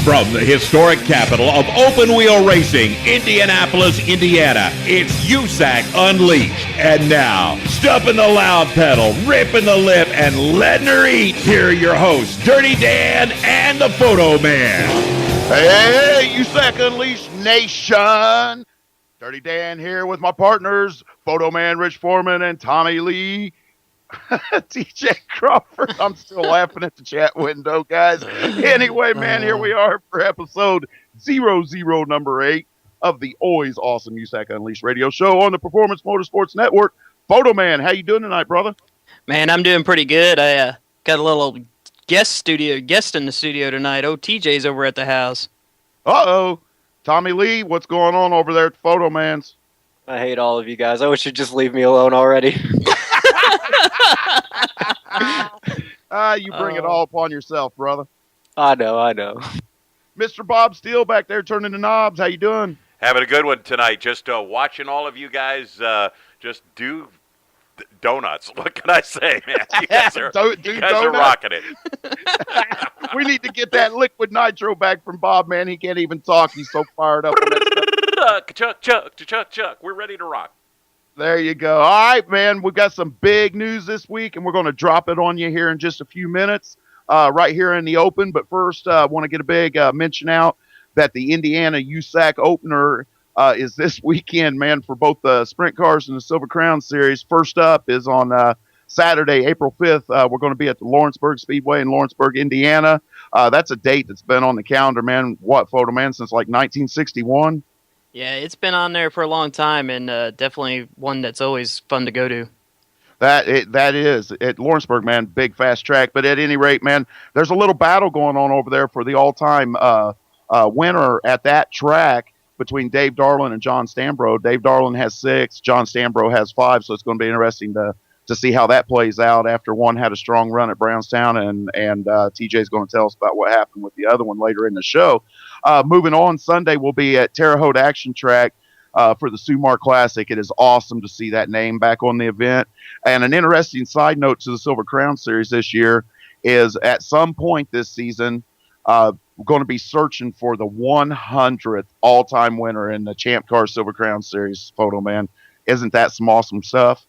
From the historic capital of open-wheel racing, Indianapolis, Indiana, it's USAC Unleashed. And now, stumping the loud pedal, ripping the lip, and letting her eat, here are your hosts, Dirty Dan and the Photo Man. Hey, USAC Unleashed Nation! Dirty Dan here with my partners, Photo Man Rich Foreman and Tommy Lee. TJ Crawford. I'm still laughing at the chat window, guys. Anyway, man, here we are for episode 00, number 8 of the always awesome USAC Unleashed radio show on the Performance Motorsports Network. Photo Man, how you doing tonight, brother? Man, I'm doing pretty good. I got a little guest in the studio tonight. Oh, TJ's over at the house. Uh-oh. Tommy Lee, what's going on over there at the Photo Man's? I hate all of you guys. I wish you'd just leave me alone already. You bring it all upon yourself, brother. I know. Mr. Bob Steele back there turning the knobs. How you doing? Having a good one tonight. Just watching all of you guys just do donuts. What can I say, man? You guys are, are rocking it. We need to get that liquid nitro back from Bob, man. He can't even talk. He's so fired up. Chuck. We're ready to rock. There you go. All right, man. We've got some big news this week, and we're going to drop it on you here in just a few minutes right here in the open. But first, I want to get a big mention out that the Indiana USAC opener is this weekend, man, for both the Sprint Cars and the Silver Crown Series. First up is on Saturday, April 5th. We're going to be at the Lawrenceburg Speedway in Lawrenceburg, Indiana. That's a date that's been on the calendar, man. What, Photo Man, since like 1961? Yeah, it's been on there for a long time, and definitely one that's always fun to go to. That is at Lawrenceburg, man. Big fast track. But at any rate, man, there's a little battle going on over there for the all-time winner at that track between Dave Darlin and John Stambro. Dave Darlin has 6, John Stambro has 5, so it's going to be interesting to see how that plays out after one had a strong run at Brownstown, and TJ is going to tell us about what happened with the other one later in the show. Moving on, Sunday we'll be at Terre Haute Action Track for the Sumar Classic. It is awesome to see that name back on the event. And an interesting side note to the Silver Crown Series this year is at some point this season, we're going to be searching for the 100th all-time winner in the Champ Car Silver Crown Series, Photo Man. Isn't that some awesome stuff?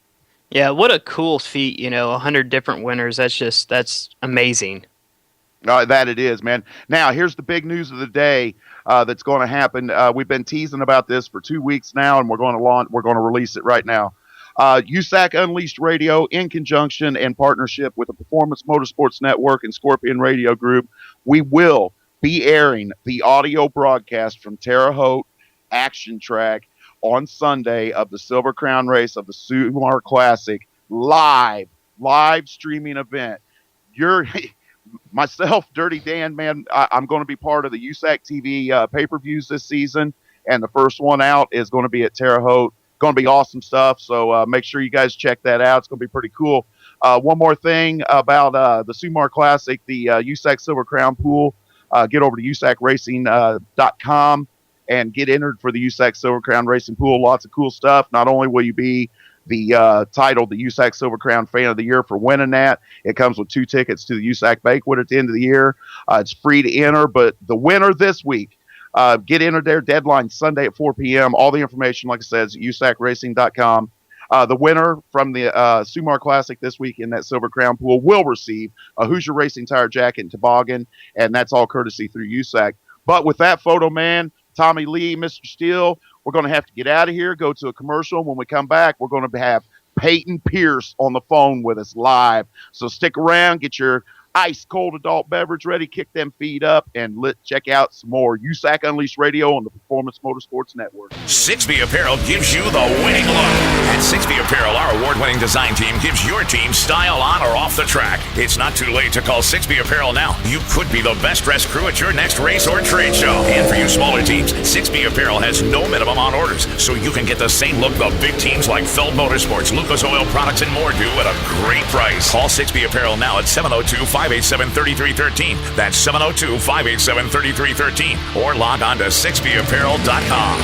Yeah, what a cool feat, 100 different winners. That's amazing. That it is, man. Now, here's the big news of the day that's going to happen. We've been teasing about this for 2 weeks now, and we're going to release it right now. USAC Unleashed Radio, in conjunction and partnership with the Performance Motorsports Network and Scorpion Radio Group, we will be airing the audio broadcast from Terre Haute Action Track on Sunday of the Silver Crown race of the Sumar Classic, live streaming event. Myself, Dirty Dan, man, I'm going to be part of the USAC TV pay-per-views this season, and the first one out is going to be at Terre Haute. Going to be awesome stuff, so make sure you guys check that out. It's going to be pretty cool. One more thing about the Sumar Classic, the USAC Silver Crown pool. Get over to USACRacing.com and get entered for the USAC Silver Crown Racing Pool. Lots of cool stuff. Not only will you be the title, the USAC Silver Crown Fan of the Year for winning that, it comes with 2 tickets to the USAC Banquet at the end of the year. It's free to enter, but the winner this week, get entered there. Deadline Sunday at 4 p.m. All the information, like I said, is at USACRacing.com. The winner from the Sumar Classic this week in that Silver Crown pool will receive a Hoosier Racing Tire jacket and toboggan, and that's all courtesy through USAC. But with that, Photo Man, Tommy Lee, Mr. Steele, we're going to have to get out of here, go to a commercial. When we come back, we're going to have Payton Pierce on the phone with us live. So stick around, get your ice-cold adult beverage ready, kick them feet up, and check out some more USAC Unleashed Radio on the Performance Motorsports Network. 6B Apparel gives you the winning look. At 6B Apparel, our award-winning design team gives your team style on or off the track. It's not too late to call 6B Apparel now. You could be the best-dressed crew at your next race or trade show. And for you smaller teams, 6B Apparel has no minimum on orders, so you can get the same look the big teams like Feld Motorsports, Lucas Oil Products, and more do at a great price. Call 6B Apparel now at 702-587-3313. That's 702-587-3313. Or log on to 6bapparel.com.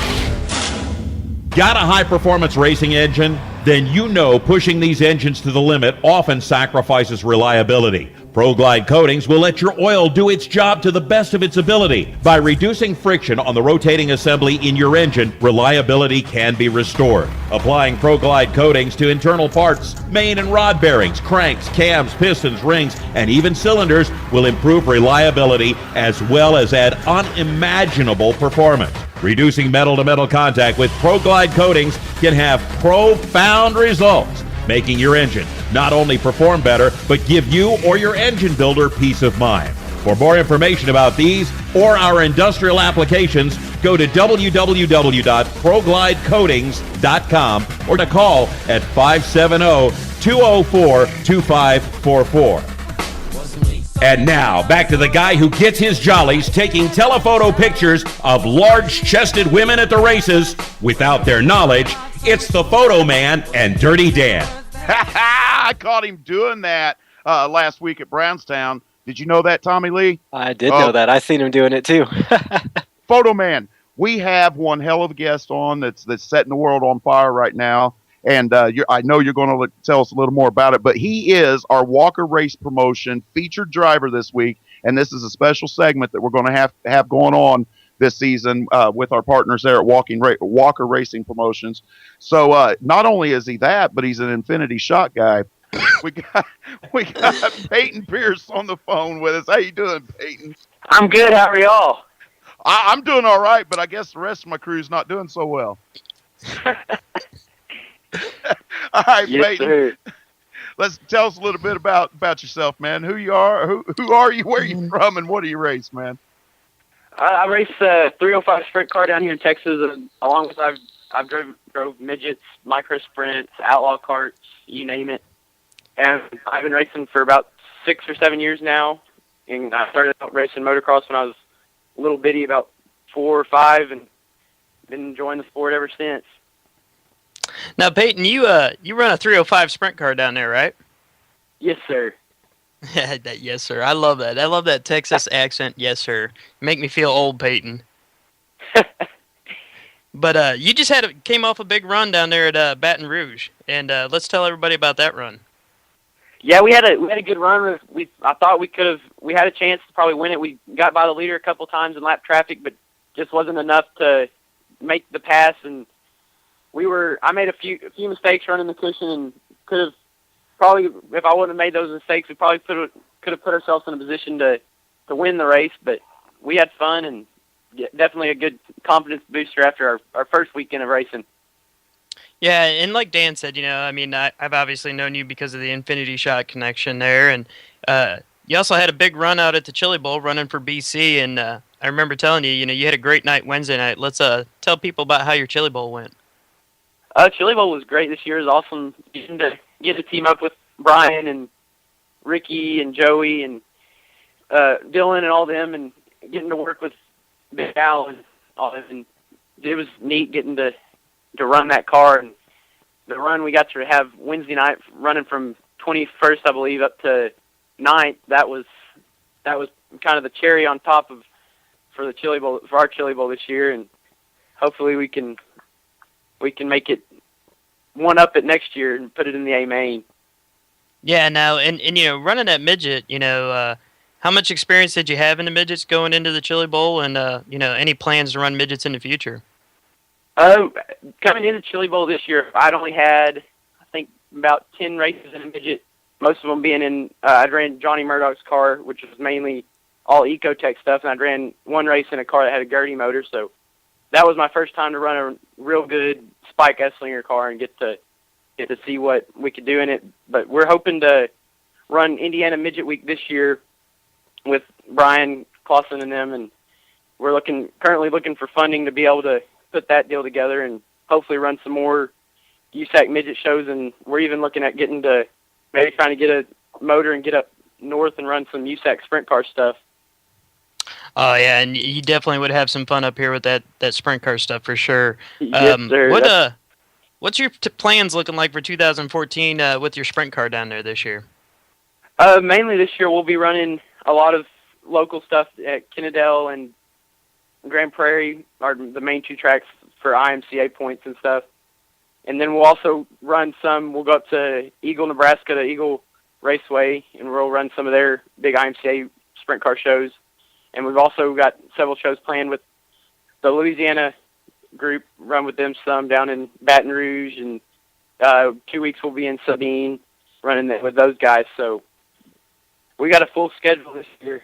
Got a high-performance racing engine? Then you know pushing these engines to the limit often sacrifices reliability. ProGlide Coatings will let your oil do its job to the best of its ability. By reducing friction on the rotating assembly in your engine, reliability can be restored. Applying ProGlide Coatings to internal parts, main and rod bearings, cranks, cams, pistons, rings, and even cylinders will improve reliability as well as add unimaginable performance. Reducing metal-to-metal contact with ProGlide Coatings can have profound results, making your engine not only perform better, but give you or your engine builder peace of mind. For more information about these or our industrial applications, go to www.proglidecoatings.com or to call at 570-204-2544. And now, back to the guy who gets his jollies taking telephoto pictures of large-chested women at the races without their knowledge. It's the Photo Man and Dirty Dan. I caught him doing that last week at Brownstown. Did you know that, Tommy Lee? I did know that. I seen him doing it too. Photo Man, we have one hell of a guest on that's setting the world on fire right now. And I know you're going to tell us a little more about it, but he is our Walker Race Promotion featured driver this week, and this is a special segment that we're going to have going on this season with our partners there at Walker Racing Promotions. So not only is he that, but he's an Infinity Shot guy. we got Payton Pierce on the phone with us. How you doing, Payton? I'm good. How are y'all? I'm doing all right, but I guess the rest of my crew's not doing so well. All right, yes, Payton. sir. Let's tell us a little bit about yourself, man. Who you are, who are you, where are you from, and what do you race, man? I race 305 sprint car down here in Texas, and along with I've drove midgets, micro sprints, outlaw carts, you name it. And I've been racing for about 6 or 7 years now. And I started out racing motocross when I was a little bitty, about 4 or 5, and been enjoying the sport ever since. Now, Payton, you run a 305 sprint car down there, right? Yes, sir. Yes, sir. I love that. I love that Texas accent. Yes, sir. You make me feel old, Payton. But you just came off a big run down there at Baton Rouge, and let's tell everybody about that run. Yeah, we had a good run. I thought we had a chance to probably win it. We got by the leader a couple times in lap traffic, but just wasn't enough to make the pass. And I made a few mistakes running the cushion, and could have probably, if I wouldn't have made those mistakes, we probably could have put ourselves in a position to win the race. But we had fun, and definitely a good confidence booster after our first weekend of racing. Yeah, and like Dan said, I've obviously known you because of the Infinity Shot connection there, and you also had a big run out at the Chili Bowl running for BC, and I remember telling you, you had a great night Wednesday night. Let's tell people about how your Chili Bowl went. Chili Bowl was great this year. It was awesome getting to team up with Bryan and Ricky and Joey and Dylan and all them, and getting to work with Big Al and all them. And it was neat getting to run that car. And the run we got to have Wednesday night, running from 21st, I believe, up to 9th. That was kind of the cherry on top for the Chili Bowl, for our Chili Bowl this year. And hopefully we can make it one up it next year and put it in the A main. Yeah, now, and running that midget, how much experience did you have in the midgets going into the Chili Bowl, and any plans to run midgets in the future? Coming into Chili Bowl this year, I'd only had, I think, about 10 races in a midget, most of them being in, I'd ran Johnny Murdoch's car, which was mainly all Ecotech stuff, and I'd ran one race in a car that had a Gertie motor, so that was my first time to run a real good Spike Esslinger car and get to see what we could do in it. But we're hoping to run Indiana Midget Week this year with Bryan, Clauson, and them, and we're currently looking for funding to be able to put that deal together and hopefully run some more USAC midget shows. And we're even looking at getting to maybe trying to get a motor and get up north and run some USAC sprint car stuff. Oh, yeah, and you definitely would have some fun up here with that sprint car stuff for sure. Yes, sir. What's your plans looking like for 2014 with your sprint car down there this year? Mainly this year we'll be running a lot of local stuff at Kennedale and Grand Prairie are the main two tracks for IMCA points and stuff. And then we'll also run we'll go up to Eagle, Nebraska to Eagle Raceway, and we'll run some of their big IMCA sprint car shows. And we've also got several shows planned with the Louisiana group, run with them some down in Baton Rouge, and 2 weeks we'll be in Sabine running with those guys. So we got a full schedule this year.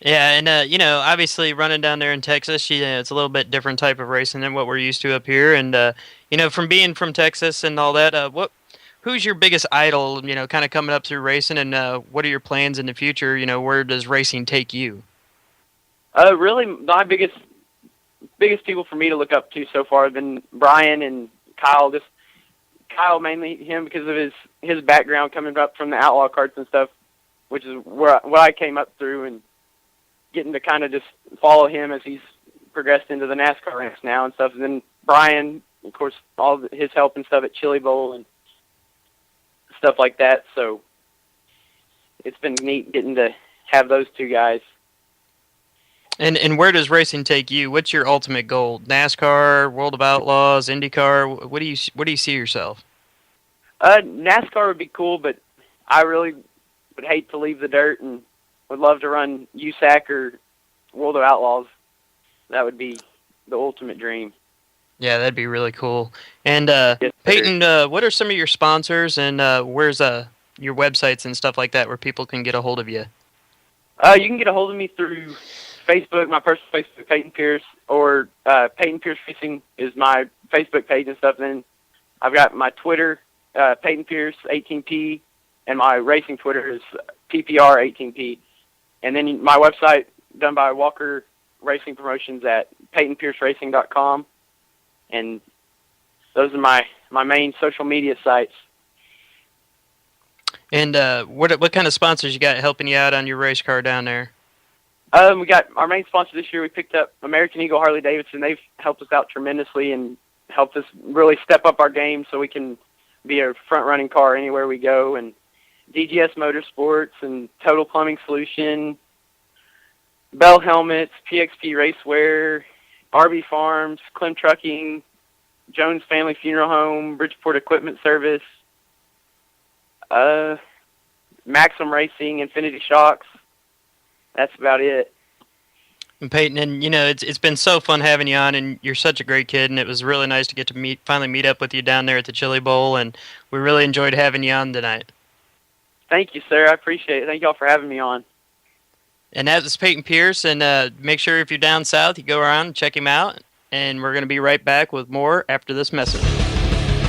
Yeah, and obviously running down there in Texas, it's a little bit different type of racing than what we're used to up here. And from being from Texas and all that, who's your biggest idol? Kind of coming up through racing, and what are your plans in the future? Where does racing take you? Really, my biggest people for me to look up to so far have been Bryan and Kyle. Just Kyle, mainly him because of his background coming up from the outlaw karts and stuff, which is what I came up through, and getting to kind of just follow him as he's progressed into the NASCAR ranks now and stuff. And then Bryan, of course, all of his help and stuff at Chili Bowl and stuff like that. So it's been neat getting to have those two guys. And where does racing take you? What's your ultimate goal? NASCAR, World of Outlaws, IndyCar? What do you see yourself? NASCAR would be cool, but I really would hate to leave the dirt and would love to run USAC or World of Outlaws. That would be the ultimate dream. Yeah, that'd be really cool. And Yes, Payton, what are some of your sponsors, and where's your websites and stuff like that where people can get a hold of you? You can get a hold of me through Facebook, my personal Facebook, Payton Pierce, or Payton Pierce Racing is my Facebook page and stuff. Then I've got my Twitter, Payton Pierce 18P, and my racing Twitter is PPR 18P. And then my website done by Walker Racing Promotions at PaytonPierceRacing.com. And those are my main social media sites. And what kind of sponsors you got helping you out on your race car down there? We got our main sponsor this year. We picked up American Eagle Harley Davidson. They've helped us out tremendously and helped us really step up our game so we can be a front-running car anywhere we go. And DGS Motorsports and Total Plumbing Solution, Bell Helmets, PXP Racewear, RB Farms, Clem Trucking, Jones Family Funeral Home, Bridgeport Equipment Service, Maxim Racing, Infinity Shocks. That's about it. And Payton, and it's been so fun having you on, and you're such a great kid, and it was really nice to get to finally meet up with you down there at the Chili Bowl, and we really enjoyed having you on tonight. Thank you, sir. I appreciate it. Thank y'all for having me on. And that was Payton Pierce, and make sure if you're down south, you go around and check him out, and we're going to be right back with more after this message.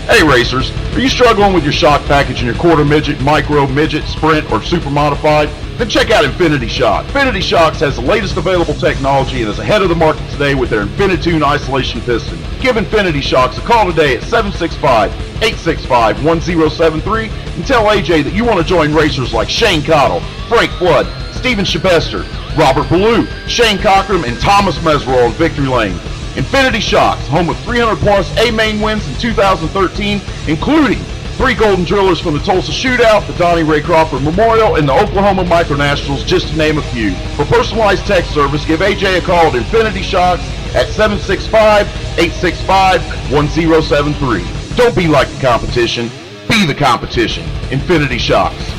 Hey racers, are you struggling with your shock package in your quarter midget, micro, midget, sprint, or super modified? Then check out Infinity Shock. Infinity Shocks has the latest available technology and is ahead of the market today with their Infinitune isolation piston. Give Infinity Shocks a call today at 765-865-1073 and tell AJ that you want to join racers like Shane Cottle, Frank Flood, Steven Shabester, Robert Ballou, Shane Cochran, and Thomas Meserole at Victory Lane. Infinity Shocks, home of 300-plus A-Main wins in 2013, including 3 Golden Drillers from the Tulsa Shootout, the Donnie Ray Crawford Memorial, and the Oklahoma Micro Nationals, just to name a few. For personalized tech service, give AJ a call at Infinity Shocks at 765-865-1073. Don't be like the competition, be the competition. Infinity Shocks.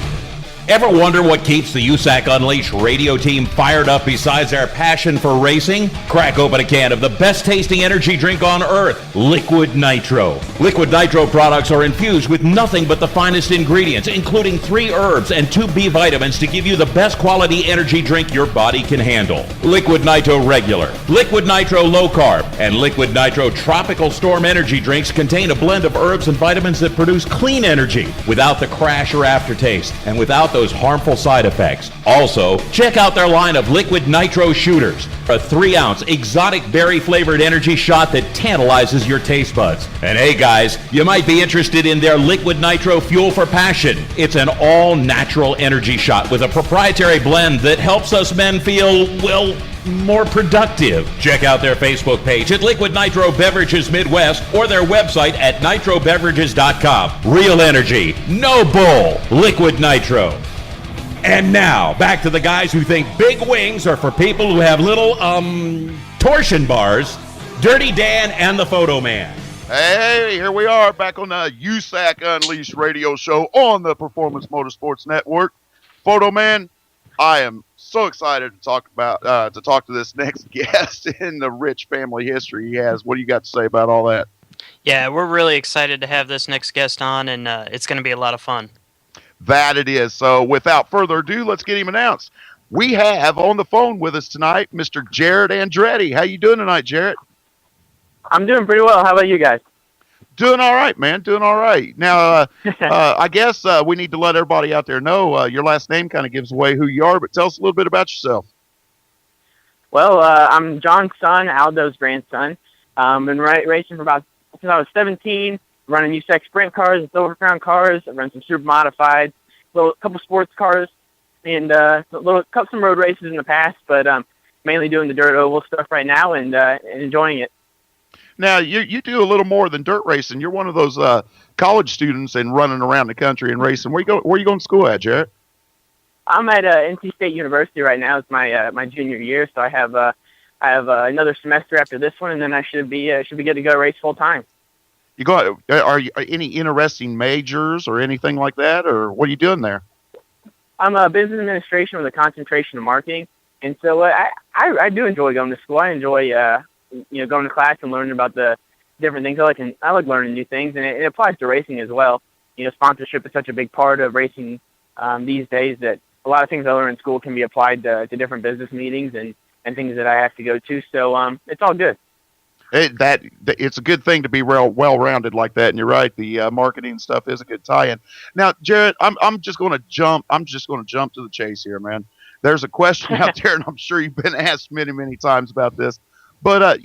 Ever wonder what keeps the USAC Unleashed radio team fired up besides their passion for racing? Crack open a can of the best tasting energy drink on earth, Liquid Nitro. Liquid Nitro products are infused with nothing but the finest ingredients, including 3 herbs and 2 B vitamins to give you the best quality energy drink your body can handle. Liquid Nitro Regular, Liquid Nitro Low Carb, and Liquid Nitro Tropical Storm energy drinks contain a blend of herbs and vitamins that produce clean energy without the crash or aftertaste and without those harmful side effects. Also, check out their line of Liquid Nitro Shooters, a 3-ounce exotic berry-flavored energy shot that tantalizes your taste buds. And hey guys, you might be interested in their Liquid Nitro Fuel for Passion. It's an all-natural energy shot with a proprietary blend that helps us men feel, well, more productive. Check out their Facebook page at Liquid Nitro Beverages Midwest or their website at nitrobeverages.com. Real energy, no bull, Liquid Nitro. And now, back to the guys who think big wings are for people who have little, torsion bars, Dirty Dan and the Photo Man. Hey, here we are back on the USAC Unleashed radio show on the Performance Motorsports Network. Photo Man, I am so excited to talk to this next guest in the rich family history he has. What do you got to say about all that? Yeah, we're really excited to have this next guest on, and it's going to be a lot of fun. That it is. So without further ado, let's get him announced. We have on the phone with us tonight Mr. Jarrett Andretti. How you doing tonight, Jarrett? I'm doing pretty well. How about you guys? Doing all right, man. Doing all right. Now, I guess we need to let everybody out there know your last name kind of gives away who you are, but tell us a little bit about yourself. Well, I'm John's son, Aldo's grandson. Been racing for about since I was 17, running USAC sprint cars and Silver Crown cars. I've run some super modified, couple sports cars, and some road races in the past, but mainly doing the dirt oval stuff right now and enjoying it. Now, you do a little more than dirt racing. You're one of those college students and running around the country and racing. Where you going to school at, Jarrett? I'm at NC State University right now. It's my junior year, so I have another semester after this one, and then I should be good to go race full time. Are any interesting majors or anything like that, or what are you doing there? I'm a business administration with a concentration in marketing, and so I do enjoy going to school. I enjoy going to class and learning about the different things. I like learning new things, and it applies to racing as well. Sponsorship is such a big part of racing these days that a lot of things I learn in school can be applied to different business meetings and things that I have to go to. So it's all good. It's a good thing to be well-rounded like that, and you're right. The marketing stuff is a good tie-in. Now, Jarrett, I'm just going to jump to the chase here, man. There's a question out there, and I'm sure you've been asked many, many times about this. But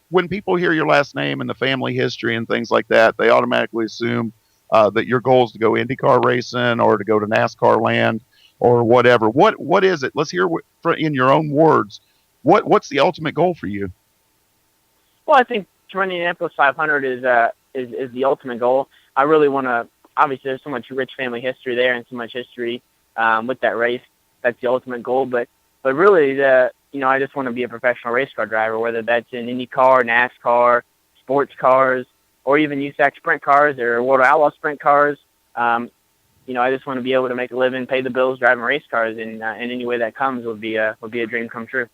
when people hear your last name and the family history and things like that, they automatically assume that your goal is to go IndyCar racing or to go to NASCAR land or whatever. What is it? Let's hear in your own words. What's the ultimate goal for you? Well, I think running Indianapolis 500 is the ultimate goal. I really want to. Obviously, there's so much rich family history there and so much history with that race. That's the ultimate goal. But really, I just want to be a professional race car driver, whether that's in IndyCar, NASCAR, sports cars, or even USAC sprint cars or World Outlaw sprint cars. I just want to be able to make a living, pay the bills, driving race cars, and any way that comes would be a dream come true.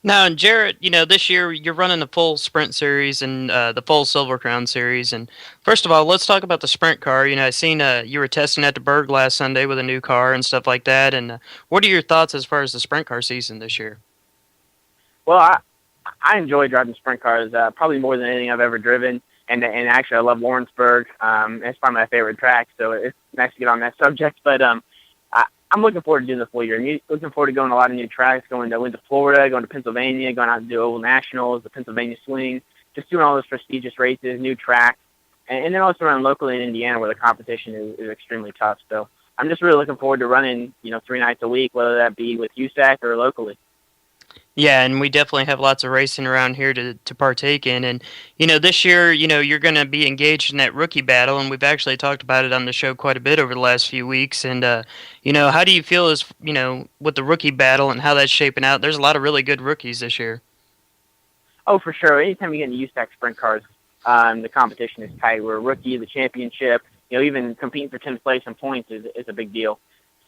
Now, and Jarrett, this year you're running the full sprint series and the full Silver Crown series. And first of all, let's talk about the sprint car. I seen you were testing at the Berg last Sunday with a new car and stuff like that. And what are your thoughts as far as the sprint car season this year? Well, I enjoy driving sprint cars probably more than anything I've ever driven. And actually, I love Lawrenceburg. It's probably my favorite track, so it's nice to get on that subject. But I'm looking forward to doing the full year. I'm looking forward to going to a lot of new tracks, going to Florida, going to Pennsylvania, going out to do Oval Nationals, the Pennsylvania Swing, just doing all those prestigious races, new tracks, and then also running locally in Indiana where the competition is extremely tough. So I'm just really looking forward to running, 3 nights a week, whether that be with USAC or locally. Yeah, and we definitely have lots of racing around here to partake in. And, this year, you're going to be engaged in that rookie battle, and we've actually talked about it on the show quite a bit over the last few weeks. And, how do you feel with the rookie battle and how that's shaping out? There's a lot of really good rookies this year. Oh, for sure. Anytime you get into USAC sprint cars, the competition is tight. We're a rookie, the championship, even competing for 10th place and points is a big deal.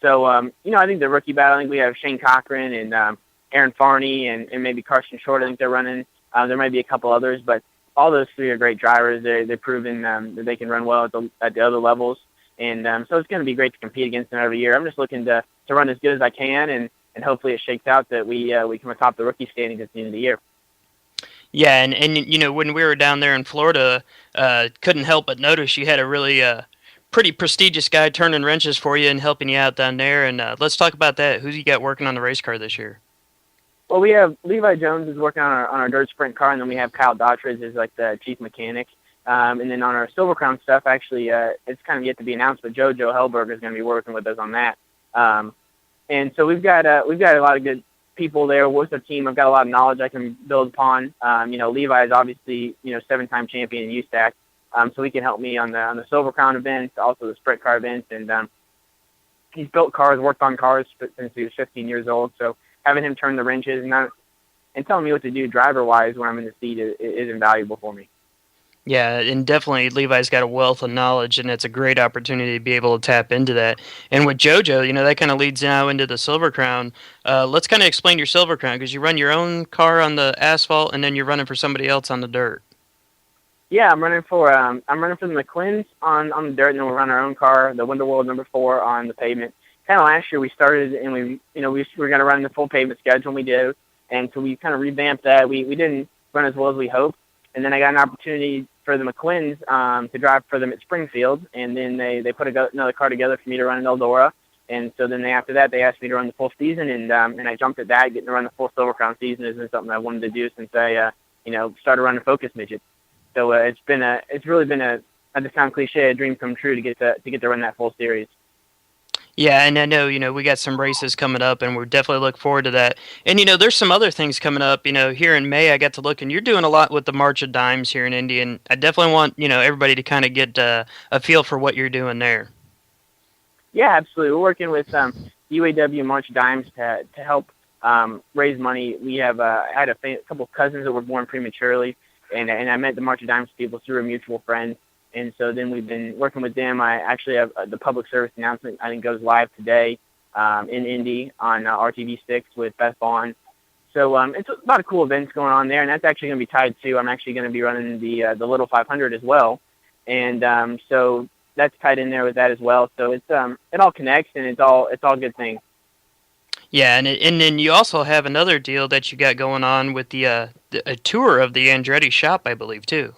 So, I think the rookie battle, I think we have Shane Cochran and Aaron Farney and maybe Carson Short. I think they're running. There might be a couple others, but all those three are great drivers. They've proven that they can run well at the other levels, and so it's going to be great to compete against them every year. I'm just looking to run as good as I can, and hopefully it shakes out that we come atop the rookie standings at the end of the year. Yeah, and when we were down there in Florida, couldn't help but notice you had a really pretty prestigious guy turning wrenches for you and helping you out down there. And let's talk about that. Who you got working on the race car this year? Well, we have Levi Jones is working on our dirt sprint car, and then we have Kyle Daughtry as like the chief mechanic. And then on our Silver Crown stuff, actually, it's kind of yet to be announced, but Joe Hellberg is going to be working with us on that. And so we've got a lot of good people there with the team. I've got a lot of knowledge I can build upon. Levi is obviously 7-time champion in USAC, so he can help me on the Silver Crown events, also the sprint car events, and he's built cars, worked on cars since he was 15 years old. So having him turn the wrenches and telling me what to do driver-wise when I'm in the seat is invaluable for me. Yeah, and definitely Levi's got a wealth of knowledge, and it's a great opportunity to be able to tap into that. And with JoJo, that kind of leads now into the Silver Crown. Let's kind of explain your Silver Crown, because you run your own car on the asphalt, and then you're running for somebody else on the dirt. Yeah, I'm running for the McQuins on the dirt, and then we'll run our own car, the Wonderworld number 4 on the pavement. Kind of last year we started, and we were going to run the full pavement schedule, and we did, and so we kind of revamped that. We didn't run as well as we hoped, and then I got an opportunity for the McQuins to drive for them at Springfield, and then they put another car together for me to run in Eldora, and so then after that they asked me to run the full season, and I jumped at that. Getting to run the full Silver Crown season has been something I wanted to do since I started running Focus Midget. So it's really been a, to sound cliche, a dream come true to get to run that full series. Yeah, and I know, we got some races coming up, and we're definitely looking forward to that. And, there's some other things coming up. Here in May, I got to look, and you're doing a lot with the March of Dimes here in Indy, and I definitely want, everybody to kind of get a feel for what you're doing there. Yeah, absolutely. We're working with UAW March of Dimes to help raise money. We have I had a couple of cousins that were born prematurely, and I met the March of Dimes people through a mutual friend. And so then we've been working with them. I actually have the public service announcement, I think, goes live today in Indy on RTV6 with Beth Vaughn. So it's a lot of cool events going on there, and that's actually going to be tied to, I'm actually going to be running the Little 500 as well. And so that's tied in there with that as well. So it's it all connects, and it's all good things. Yeah, and then you also have another deal that you got going on with a tour of the Andretti shop, I believe, too.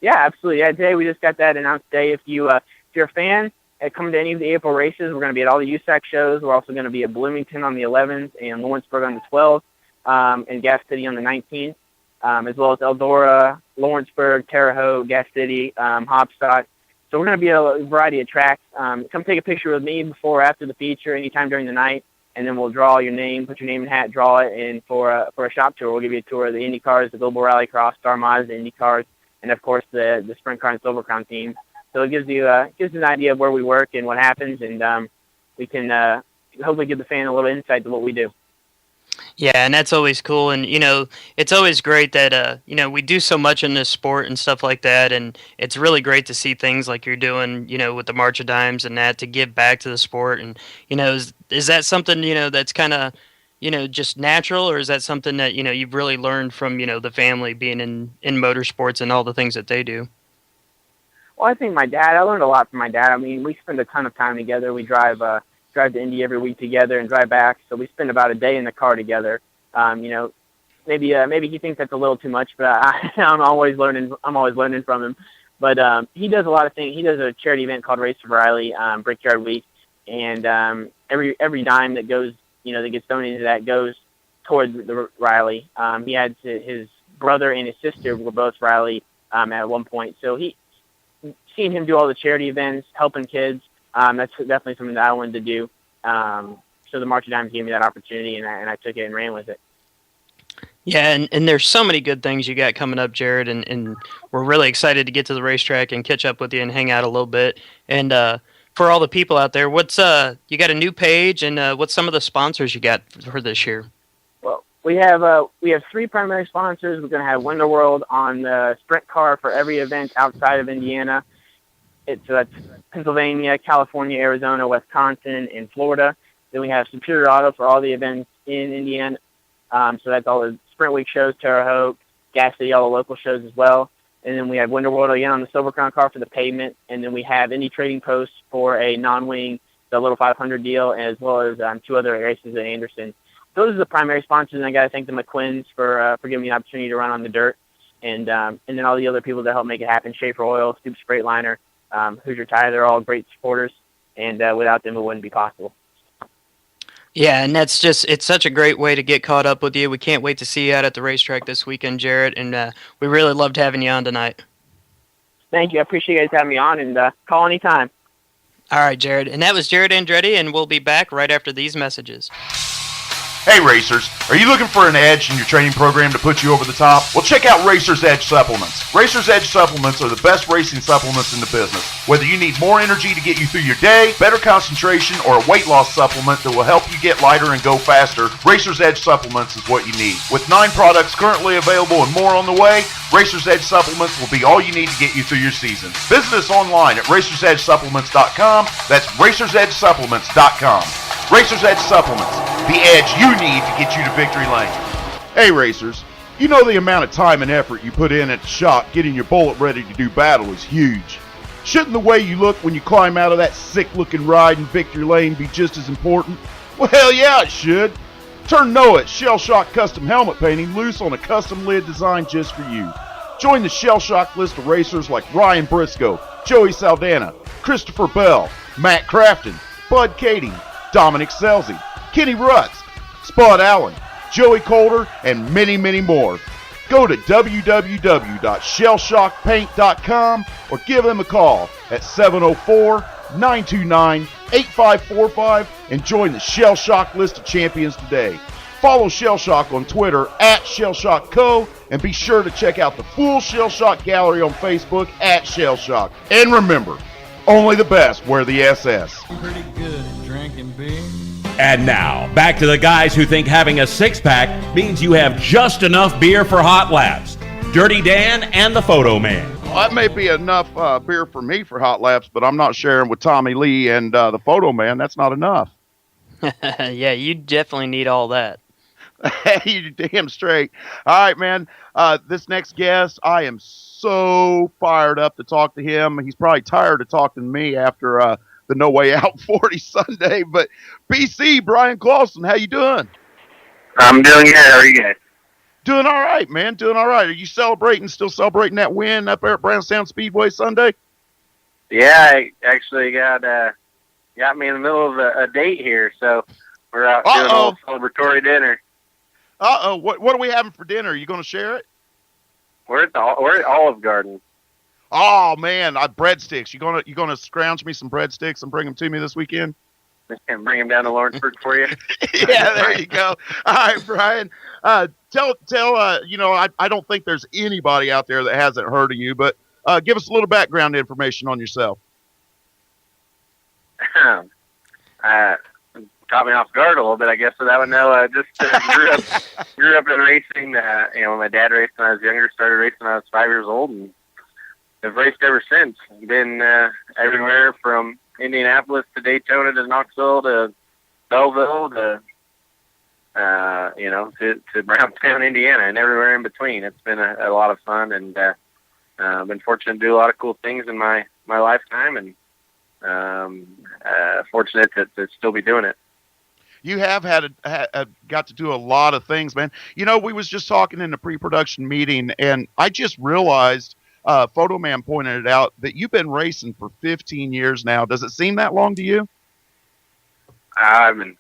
Yeah, absolutely. Yeah, today we just got that announced today. If you're a fan, come to any of the April races. We're going to be at all the USAC shows. We're also going to be at Bloomington on the 11th and Lawrenceburg on the 12th, and Gas City on the 19th, as well as Eldora, Lawrenceburg, Terre Haute, Gas City, Hopstock. So we're going to be at a variety of tracks. Come take a picture with me before or after the feature, anytime during the night, and then we'll draw your name, put your name in the hat, draw it, and for a shop tour, we'll give you a tour of the Indy cars, the Global Rallycross, Star Mazda, Indy cars, and of course the Sprint Car and Silver Crown team. So it gives you an idea of where we work and what happens, and we can hopefully give the fan a little insight to what we do. Yeah, and that's always cool, and it's always great that we do so much in this sport and stuff like that, and it's really great to see things like you're doing, with the March of Dimes and that, to give back to the sport. And is that something that's kind of just natural, or is that something that you've really learned from the family being in motorsports and all the things that they do? Well, I think I learned a lot from my dad. I mean, we spend a ton of time together. We drive to Indy every week together and drive back, so we spend about a day in the car together. Maybe he thinks that's a little too much, but I'm always learning from him. But he does a lot of things. He does a charity event called Race for Riley, Brickyard Week, and every dime that goes, that gets donated to that goes towards the Riley. He had his brother and his sister were both Riley at one point, so seeing him do all the charity events, helping kids. That's definitely something that I wanted to do. So the March of Dimes gave me that opportunity, and I took it and ran with it. Yeah, and there's so many good things you got coming up, Jarrett, and we're really excited to get to the racetrack and catch up with you and hang out a little bit. And for all the people out there, what's you got a new page, and what's some of the sponsors you got for this year? Well, we have 3 primary sponsors. We're going to have Wonderworld on the sprint car for every event outside of Indiana. That's Pennsylvania, California, Arizona, Wisconsin, and Florida. Then we have Superior Auto for all the events in Indiana. So that's all the Sprint Week shows, Terre Haute, Gas City, all the local shows as well. And then we have Wonderworld again on the Silver Crown car for the pavement. And then we have Indy Trading Post for a non-wing, the Little 500 deal, as well as 2 other races at Anderson. Those are the primary sponsors, and I got to thank the McQuins for giving me the opportunity to run on the dirt. And then all the other people that helped make it happen, Schaefer Oil, Stoops Freightliner, Hoosier Tire, they're all great supporters, and without them it wouldn't be possible. Yeah, and it's such a great way to get caught up with you. We can't wait to see you out at the racetrack this weekend, Jarrett, and we really loved having you on tonight. Thank you. I appreciate you guys having me on, and call anytime. All right, Jarrett. And that was Jarrett Andretti, and we'll be back right after these messages. Hey racers, are you looking for an edge in your training program to put you over the top? Well, check out Racer's Edge Supplements. Racer's Edge Supplements are the best racing supplements in the business. Whether you need more energy to get you through your day, better concentration, or a weight loss supplement that will help you get lighter and go faster, Racer's Edge Supplements is what you need. With 9 products currently available and more on the way, Racer's Edge Supplements will be all you need to get you through your season. Visit us online at racersedgesupplements.com. That's racersedgesupplements.com. Racer's Edge Supplements, the edge you need to get you to victory lane. Hey racers, you know the amount of time and effort you put in at the shop getting your bullet ready to do battle is huge. Shouldn't the way you look when you climb out of that sick-looking ride in victory lane be just as important? Well, hell yeah, it should. Turn Noah's Shell Shock Custom Helmet Painting loose on a custom lid designed just for you. Join the Shell Shock list of racers like Ryan Briscoe, Joey Saldana, Christopher Bell, Matt Crafton, Bud Kading, Dominic Selzy, Kenny Rutz, Spud Allen, Joey Coulter, and many, many more. Go to www.shellshockpaint.com or give them a call at 704-929-8545 and join the Shell Shock list of champions today. Follow Shell Shock on Twitter at Shell Shock Co. and be sure to check out the full Shell Shock gallery on Facebook at Shell Shock. And remember, only the best wear the SS. Pretty good at drinking beer. And now, back to the guys who think having a six-pack means you have just enough beer for hot laps. Dirty Dan and the Photo Man. Well, that may be enough beer for me for hot laps, but I'm not sharing with Tommy Lee and the Photo Man. That's not enough. Yeah, you definitely need all that. You're damn straight. All right, man. This next guest, I am so fired up to talk to him. He's probably tired of talking to me after the No Way Out 40 Sunday. But BC, Bryan Clauson, how you doing? I'm doing good. How are you guys? Doing all right, man. Doing all right. Are you still celebrating that win up there at Brownstown Speedway Sunday? Yeah, I actually got me in the middle of a date here, so we're out doing a little celebratory dinner. What are we having for dinner? Are you going to share it? We're at Olive Garden. Oh man, breadsticks. You gonna scrounge me some breadsticks and bring them to me this weekend? And bring them down to Lawrenceburg for you. Yeah, there you go. All right, Bryan. Tell. I don't think there's anybody out there that hasn't heard of you, but give us a little background information on yourself. Caught me off guard a little bit, I guess, for that one. No, I just grew up in racing. My dad raced when I was younger. Started racing when I was 5 years old, and have raced ever since. Been everywhere from Indianapolis to Daytona to Knoxville to Belleville to Brownstown, Indiana, and everywhere in between. It's been a lot of fun, and been fortunate to do a lot of cool things in my lifetime, and fortunate to still be doing it. You have got to do a lot of things, man. You know, we was just talking in the pre-production meeting, and I just realized, Photo Man pointed it out, that you've been racing for 15 years now. Does it seem that long to you? I've been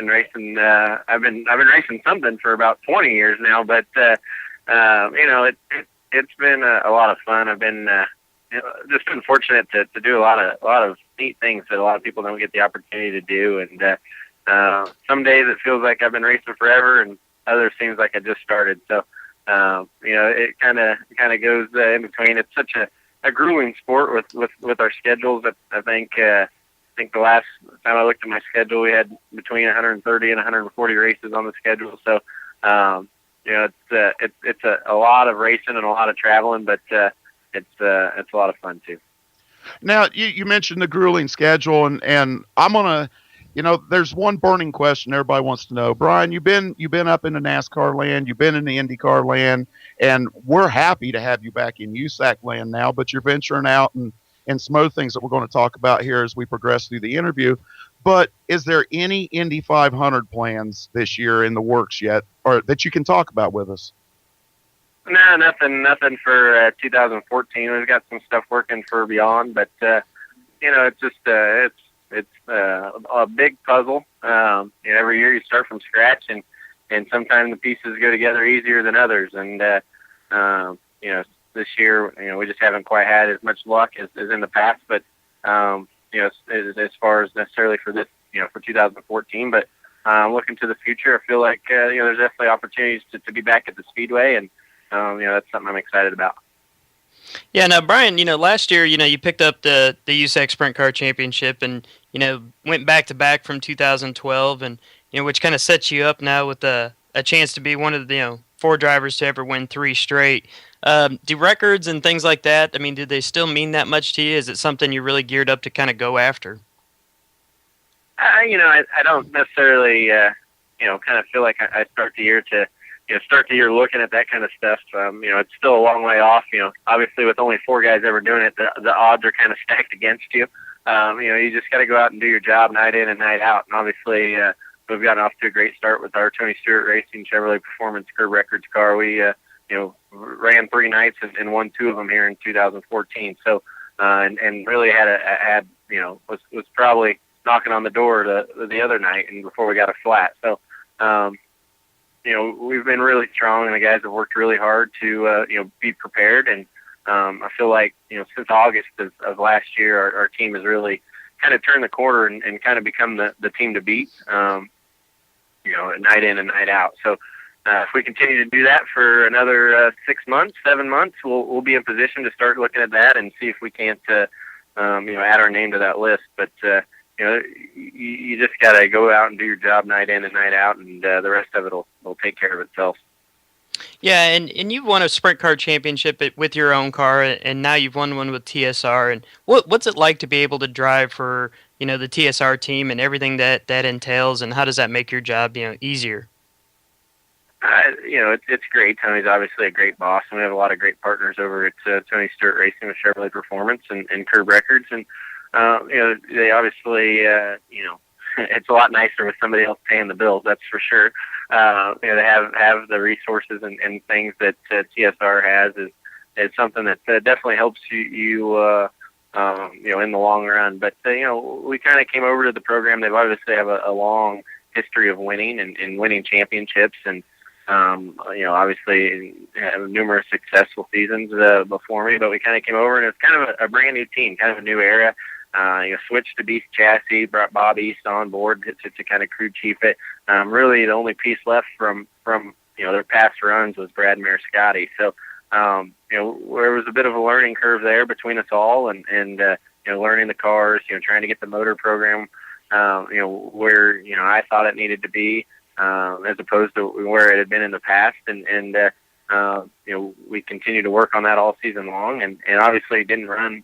racing. I've been racing something for about 20 years now, but it's been a lot of fun. I've been just been fortunate to do a lot of neat things that a lot of people don't get the opportunity to do, and some days it feels like I've been racing forever, and others seems like I just started. So, it kind of goes in between. It's such a grueling sport with our schedules. That I think the last time I looked at my schedule, we had between 130 and 140 races on the schedule. So, it's a lot of racing and a lot of traveling, but it's a lot of fun too. Now, you mentioned the grueling schedule, and I'm gonna. There's one burning question everybody wants to know. Bryan, you've been up in the NASCAR land, you've been in the IndyCar land, and we're happy to have you back in USAC land now, but you're venturing out and some other things that we're going to talk about here as we progress through the interview. But is there any Indy 500 plans this year in the works yet, or that you can talk about with us? No, nothing for 2014. We've got some stuff working for beyond, but it's just it's a big puzzle. Every year you start from scratch, and sometimes the pieces go together easier than others. And this year, we just haven't quite had as much luck as in the past. But as far as necessarily for this, for 2014, but looking to the future, I feel like there's definitely opportunities to be back at the Speedway, and that's something I'm excited about. Yeah, now Bryan, last year, you picked up the USAC Sprint Car Championship, and went back to back from 2012, and which kind of sets you up now with a chance to be one of the 4 drivers to ever win 3 straight. Do records and things like that, I mean, do they still mean that much to you? Is it something you're really geared up to kind of go after? I don't necessarily, kind of feel like I start the year looking at that kind of stuff. It's still a long way off. Obviously with only 4 guys ever doing it, the odds are kind of stacked against you. You just got to go out and do your job night in and night out. And obviously, we've gotten off to a great start with our Tony Stewart Racing Chevrolet Performance Curb Records car. We, ran 3 nights and won 2 of them here in 2014. So, and really was probably knocking on the door the other night and before we got a flat. So, we've been really strong, and the guys have worked really hard to, be prepared. And I feel like, since August of last year, our team has really kind of turned the corner and kind of become the team to beat, night in and night out. So if we continue to do that for another 6 months, 7 months, we'll be in position to start looking at that and see if we can't, add our name to that list. But, you just got to go out and do your job night in and night out, and the rest of it will take care of itself. Yeah, and you've won a sprint car championship with your own car, and now you've won one with TSR. And what's it like to be able to drive for the TSR team and everything that entails, and how does that make your job easier? It's great. Tony's obviously a great boss, and we have a lot of great partners over at Tony Stewart Racing with Chevrolet Performance and Curb Records, and they obviously, it's a lot nicer with somebody else paying the bills, that's for sure. They have the resources and things that TSR has is something that definitely helps you in the long run. But, we kind of came over to the program. They've obviously have a long history of winning and winning championships, and, obviously have numerous successful seasons before me, but we kind of came over and it's kind of a brand new team, kind of a new era. Switched to Beast Chassis, brought Bob East on board to kind of crew chief it. Really the only piece left from their past runs was Brad Mariscotti. So, there was a bit of a learning curve there between us all and learning the cars, trying to get the motor program, where, I thought it needed to be, as opposed to where it had been in the past. And we continued to work on that all season long, and obviously it didn't run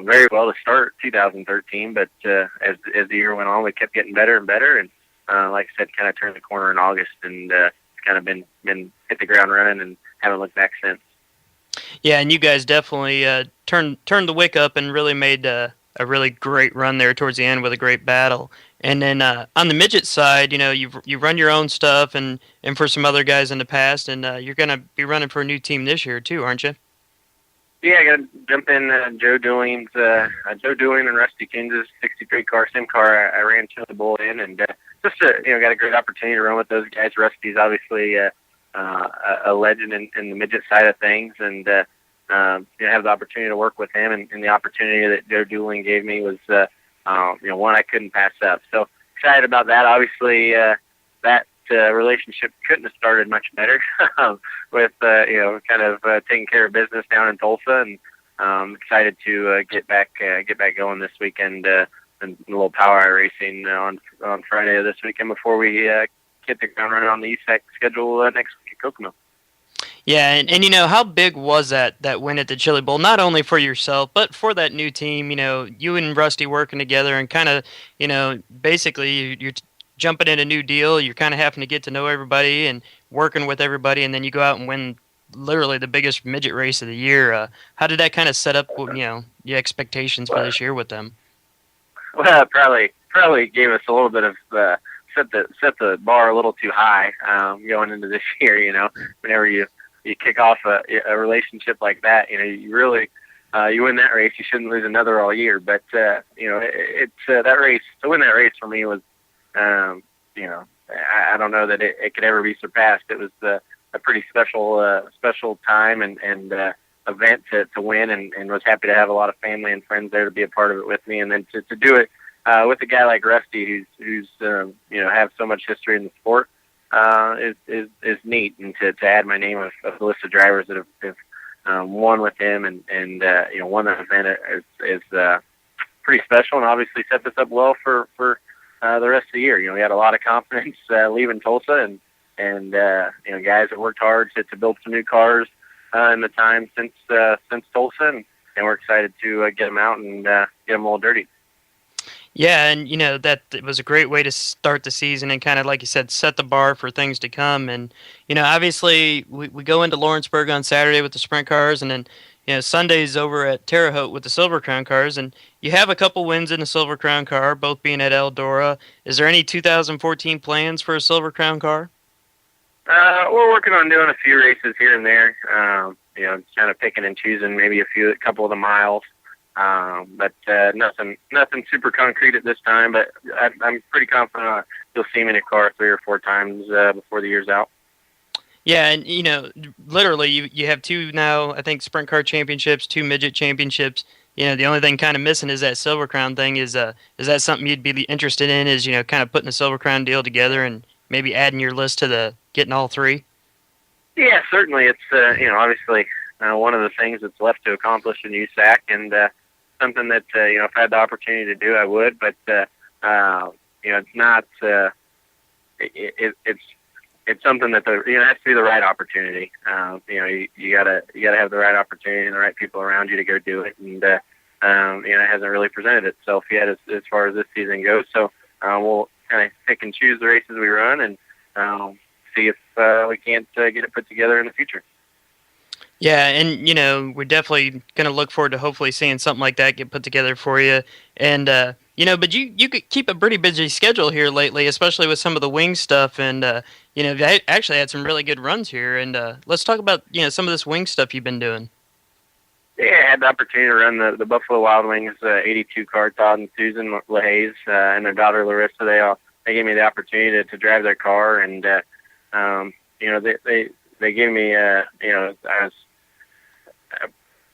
very well to start 2013, but as the year went on, we kept getting better and better, and like I said, kind of turned the corner in August, and kind of been hit the ground running and haven't looked back since. Yeah, and you guys definitely turned the wick up and really made a really great run there towards the end with a great battle. And then on the midget side, you've run your own stuff and for some other guys in the past, and you're going to be running for a new team this year too, aren't you? Yeah, I got to jump in Joe Dooling's, Joe Dooling and Rusty Kins's 63 car, sim car. I ran Chili Bowl in, and just got a great opportunity to run with those guys. Rusty's obviously a legend in the midget side of things, and have the opportunity to work with him, and the opportunity that Joe Dooling gave me was one I couldn't pass up. So excited about that. Obviously, that relationship couldn't have started much better with kind of taking care of business down in Tulsa, and excited to get back going this weekend, and a little power eye racing on Friday of this weekend before we get the ground running on the USAC schedule next week at Kokomo. Yeah, and how big was that win at the Chili Bowl, not only for yourself, but for that new team, you and Rusty working together and kind of, basically you're jumping in a new deal, you're kind of having to get to know everybody and working with everybody, and then you go out and win literally the biggest midget race of the year. How did that kind of set up, your expectations for this year with them? Well, probably gave us a little bit of set the bar a little too high going into this year. Whenever you kick off a relationship like that, you really you win that race, you shouldn't lose another all year. But it's that race, to win that race for me was, I don't know that it could ever be surpassed. It was a pretty special time and event to win, and was happy to have a lot of family and friends there to be a part of it with me, and then to do it with a guy like Rusty, who's have so much history in the sport, is neat, and to add my name of the list of drivers that have won with him and won that event is pretty special, and obviously set this up well for the rest of the year. We had a lot of confidence leaving Tulsa, and guys have worked hard to build some new cars in the time since Tulsa, and we're excited to get them out and get them all dirty. Yeah, and that it was a great way to start the season and kind of, like you said, set the bar for things to come. And obviously we go into Lawrenceburg on Saturday with the sprint cars, and then Sunday's over at Terre Haute with the Silver Crown cars. And you have a couple wins in the Silver Crown car, both being at Eldora. Is there any 2014 plans for a Silver Crown car? We're working on doing a few races here and there. Kind of picking and choosing maybe a couple of the miles. But nothing super concrete at this time. But I'm pretty confident you'll see me in a car 3 or 4 times before the year's out. Yeah, and literally you have 2 now, I think, sprint car championships, 2 midget championships. The only thing kind of missing is that Silver Crown thing. Is that something you'd be interested in? Is kind of putting a Silver Crown deal together and maybe adding your list to the getting all 3? Yeah, certainly. It's obviously one of the things that's left to accomplish in USAC, and something that if I had the opportunity to do, I would. But it's not. It's something that it has to be the right opportunity. You gotta have the right opportunity and the right people around you to go do it. And it hasn't really presented itself yet as far as this season goes. So we'll kind of pick and choose the races we run and see if we can't get it put together in the future. Yeah, and we're definitely going to look forward to hopefully seeing something like that get put together for you. And but you could keep a pretty busy schedule here lately, especially with some of the wing stuff. And you actually had some really good runs here. And let's talk about some of this wing stuff you've been doing. Yeah, I had the opportunity to run the Buffalo Wild Wings 82 car. Todd and Susan LaHaze and their daughter Larissa. They gave me the opportunity to drive their car, and they gave me I was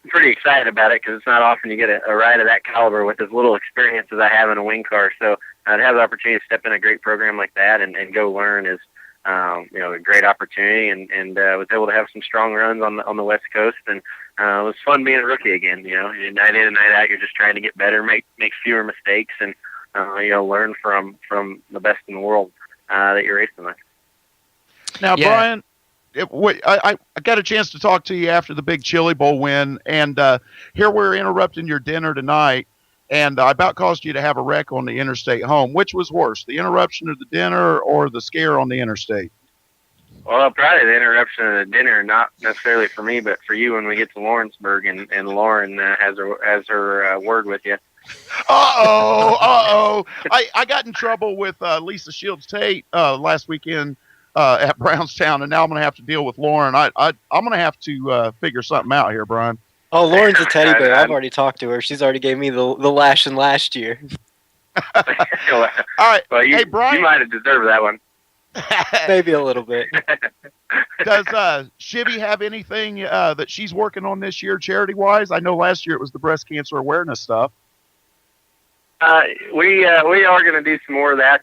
pretty excited about it because it's not often you get a ride of that caliber with as little experience as I have in a wing car. So to have the opportunity to step in a great program like that and go learn is a great opportunity, and was able to have some strong runs on the West Coast, and it was fun being a rookie again. Night in and night out, you're just trying to get better, make fewer mistakes, and learn from the best in the world that you're racing with. Now, yeah. Bryan, I got a chance to talk to you after the big Chili Bowl win, and here we're interrupting your dinner tonight, and I about caused you to have a wreck on the interstate home. Which was worse, the interruption of the dinner or the scare on the interstate? Well, probably the interruption of the dinner, not necessarily for me, but for you when we get to Lawrenceburg and Lauren has her word with you. Uh-oh. I got in trouble with Lisa Shields Tate last weekend at Brownstown, and now I'm going to have to deal with Lauren. I'm going to have to figure something out here, Bryan. Oh, Lauren's a teddy bear. I've already talked to her. She's already gave me the lashing last year. All right. Well, hey, Bryan, you might have deserved that one. Maybe a little bit. Does Shivy have anything that she's working on this year charity-wise? I know last year it was the breast cancer awareness stuff. We are going to do some more of that.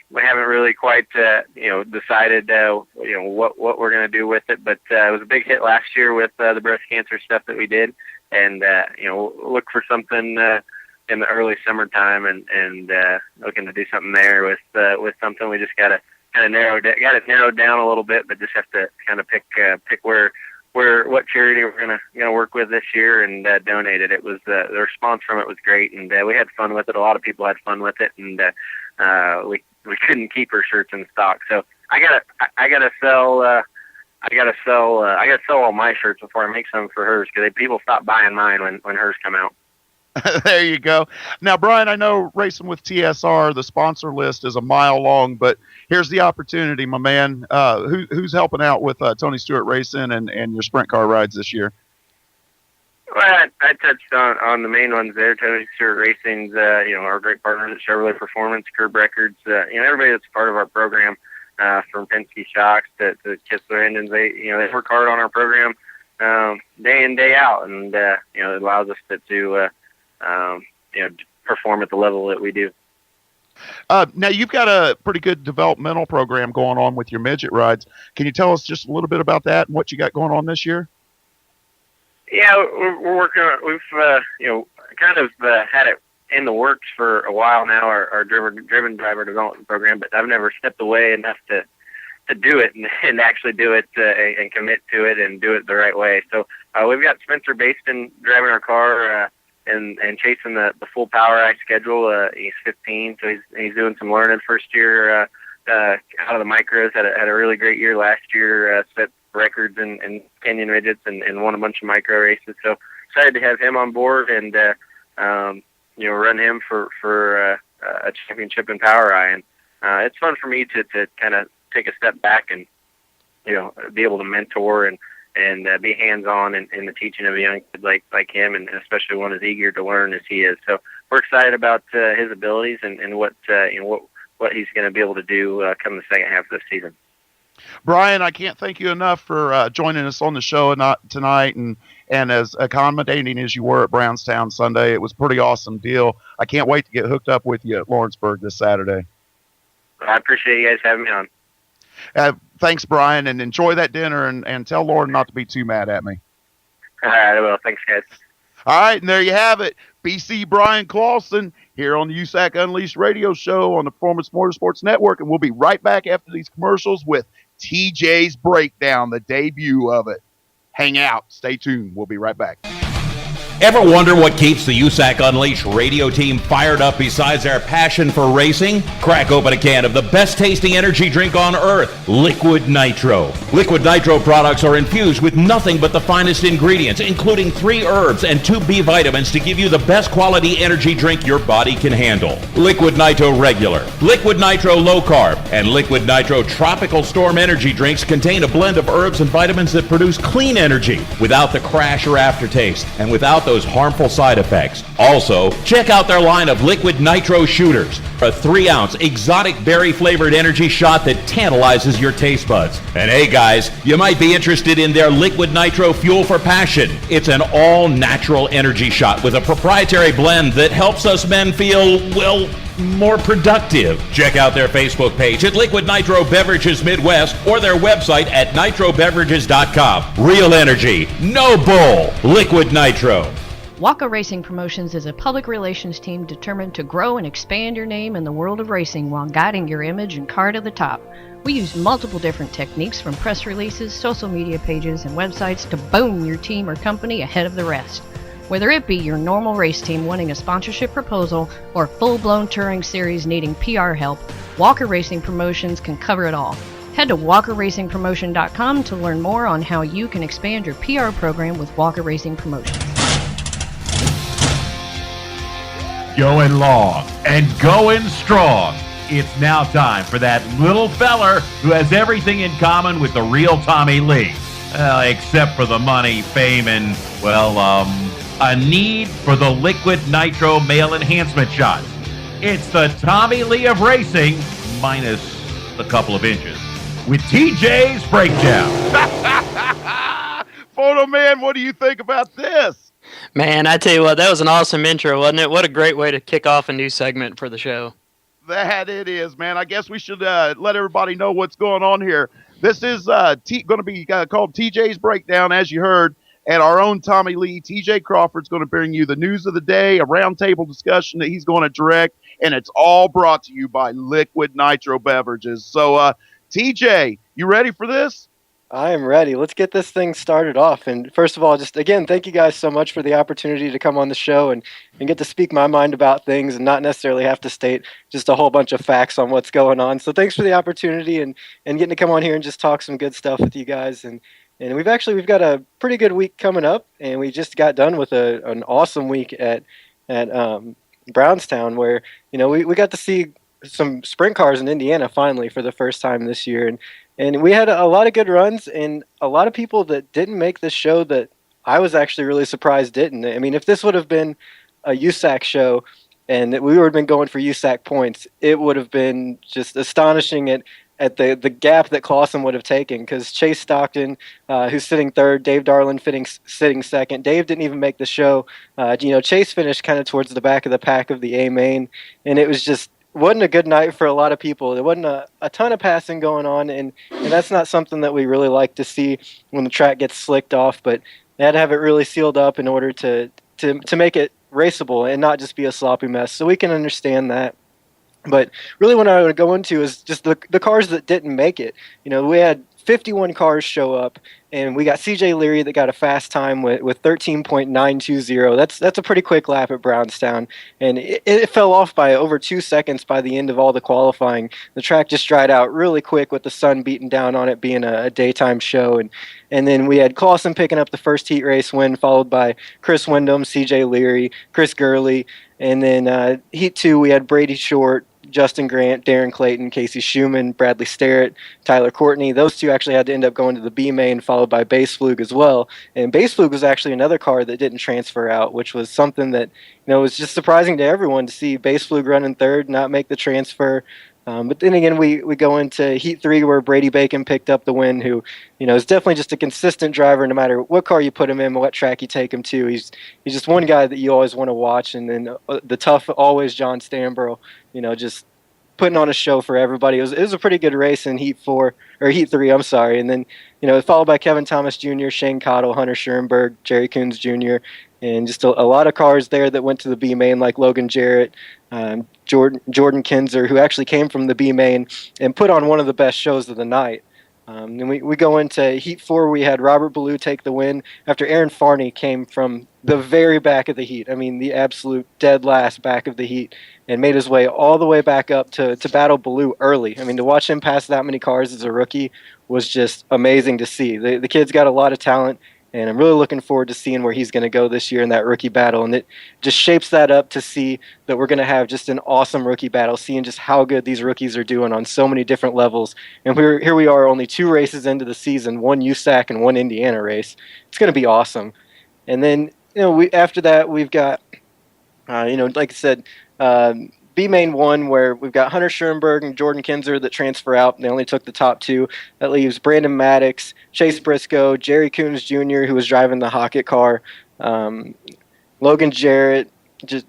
We haven't really quite decided what we're going to do with it, but it was a big hit last year with the breast cancer stuff that we did, and we'll look for something in the early summertime, and looking to do something there with something. We just got to kind of narrow down a little bit, but just have to kind of pick what charity we're gonna work with this year and donate it. It was the response from it was great, and we had fun with it. A lot of people had fun with it, and we couldn't keep her shirts in stock. So I gotta sell all my shirts before I make some for hers, because people stop buying mine when hers come out. There you go. Now, Bryan, I know racing with TSR, the sponsor list is a mile long, but here's the opportunity, my man. Who's helping out with Tony Stewart Racing and your sprint car rides this year? Well, I touched on the main ones there. Tony Stewart Racing's, our great partners at Chevrolet Performance, Curb Records, everybody that's part of our program, from Penske Shocks to Kistler Engines. They work hard on our program day in, day out, and it allows us to perform at the level that we do. Now, you've got a pretty good developmental program going on with your midget rides. Can you tell us just a little bit about that and what you got going on this year? Yeah, we're working on, we've, kind of had it in the works for a while now, our driven driver development program, but I've never stepped away enough to do it and actually do it and commit to it and do it the right way. So we've got Spencer Baston driving our car and chasing the full power eye schedule. He's 15, so he's doing some learning first year out of the micros. Had a really great year last year, set records in Canyon midgets and won a bunch of micro races. So excited to have him on board and run him for a championship in power eye. And it's fun for me to kind of take a step back and be able to mentor and be hands-on in the teaching of a young kid like him, and especially one as eager to learn as he is. So we're excited about his abilities and what he's going to be able to do come the second half of the season. Bryan, I can't thank you enough for joining us on the show tonight, and as accommodating as you were at Brownstown Sunday. It was a pretty awesome deal. I can't wait to get hooked up with you at Lawrenceburg this Saturday. I appreciate you guys having me on. Thanks, Bryan, and enjoy that dinner, and tell Lauren not to be too mad at me. All right, I will. Thanks, guys. All right, and there you have it. BC Bryan Clauson here on the USAC Unleashed radio show on the Performance Motorsports Network, and we'll be right back after these commercials with TeeJays Breakdown, the debut of it. Hang out. Stay tuned. We'll be right back. Ever wonder what keeps the USAC Unleashed radio team fired up besides their passion for racing? Crack open a can of the best tasting energy drink on earth, Liquid Nitro. Liquid Nitro products are infused with nothing but the finest ingredients, including 3 herbs and 2 B vitamins to give you the best quality energy drink your body can handle. Liquid Nitro Regular, Liquid Nitro Low Carb, and Liquid Nitro Tropical Storm energy drinks contain a blend of herbs and vitamins that produce clean energy without the crash or aftertaste and without those harmful side effects. Also, check out their line of Liquid Nitro Shooters, a 3-ounce exotic berry-flavored energy shot that tantalizes your taste buds. And hey guys, you might be interested in their Liquid Nitro Fuel for Passion. It's an all-natural energy shot with a proprietary blend that helps us men feel, well, more productive. Check out their Facebook page at Liquid Nitro Beverages Midwest or their website at nitrobeverages.com. Real energy, no bull, Liquid Nitro. Waka Racing Promotions is a public relations team determined to grow and expand your name in the world of racing while guiding your image and car to the top. We use multiple different techniques from press releases, social media pages, and websites to boom your team or company ahead of the rest. Whether it be your normal race team wanting a sponsorship proposal or full-blown touring series needing PR help, Walker Racing Promotions can cover it all. Head to walkerracingpromotion.com to learn more on how you can expand your PR program with Walker Racing Promotions. Going long and going strong. It's now time for that little feller who has everything in common with the real Tommy Lee. Except for the money, fame, and, a need for the Liquid Nitro male enhancement shots. It's the Tommy Lee of racing, minus a couple of inches, with TeeJays Breakdown. Photo Man, what do you think about this? Man, I tell you what, that was an awesome intro, wasn't it? What a great way to kick off a new segment for the show. That it is, man. I guess we should let everybody know what's going on here. This is going to be called TeeJays Breakdown, as you heard. And our own Tommy Lee, TJ Crawford's going to bring you the news of the day, a roundtable discussion that he's going to direct, and it's all brought to you by Liquid Nitro Beverages. So, TJ, you ready for this? I am ready. Let's get this thing started off. And first of all, just again, thank you guys so much for the opportunity to come on the show and get to speak my mind about things and not necessarily have to state just a whole bunch of facts on what's going on. So thanks for the opportunity and getting to come on here and just talk some good stuff with you guys. And we've got a pretty good week coming up, and we just got done with an awesome week at Brownstown, where we got to see some sprint cars in Indiana finally for the first time this year, and we had a lot of good runs and a lot of people that didn't make this show that I was actually really surprised didn't. I mean, if this would have been a USAC show and we would have been going for USAC points, it would have been just astonishing at the gap that Clauson would have taken, because Chase Stockton, who's sitting third, Dave Darlin sitting second. Dave didn't even make the show. Chase finished kind of towards the back of the pack of the A main, and it was just wasn't a good night for a lot of people. There wasn't a ton of passing going on, and that's not something that we really like to see when the track gets slicked off. But they had to have it really sealed up in order to make it raceable and not just be a sloppy mess. So we can understand that. But really what I want to go into is just the cars that didn't make it. We had 51 cars show up, and we got CJ Leary that got a fast time with 13.920. That's a pretty quick lap at Brownstown, and it fell off by over 2 seconds by the end of all the qualifying. The track just dried out really quick with the sun beating down on it, being a daytime show, and then we had Clauson picking up the first heat race win, followed by Chris Windham, CJ Leary, Chris Gurley, and then heat 2 we had Brady Short, Justin Grant, Darren Clayton, Casey Schumann, Bradley Starrett, Tyler Courtney. Those two actually had to end up going to the B main, followed by Baseflug as well. And Baseflug was actually another car that didn't transfer out, which was something that was just surprising to everyone to see Baseflug running third, not make the transfer. But then again, we go into Heat 3 where Brady Bacon picked up the win, who is definitely just a consistent driver no matter what car you put him in, what track you take him to. He's just one guy that you always want to watch. And then the tough, always John Stanborough, just putting on a show for everybody. It was a pretty good race in Heat 3, I'm sorry. And then, followed by Kevin Thomas Jr., Shane Cottle, Hunter Schoenberg, Jerry Coons Jr., and just a lot of cars there that went to the B main, like Logan Jarrett, Jordan Kinzer, who actually came from the B main and put on one of the best shows of the night. And we go into Heat 4. We had Robert Ballou take the win after Aaron Farney came from the very back of the heat. I mean, the absolute dead last back of the heat, and made his way all the way back up to battle Ballou early. I mean, to watch him pass that many cars as a rookie was just amazing to see. The kid's got a lot of talent, and I'm really looking forward to seeing where he's going to go this year in that rookie battle. And it just shapes that up to see that we're going to have just an awesome rookie battle, seeing just how good these rookies are doing on so many different levels. And here we are only 2 races into the season, 1 USAC and 1 Indiana race. It's going to be awesome. And then, after that, we've got, like I said, B main 1, where we've got Hunter Schoenberg and Jordan Kinzer that transfer out. They only took the top 2. That leaves Brandon Maddox, Chase Briscoe, Jerry Coons Jr., who was driving the Hockett car, Logan Jarrett,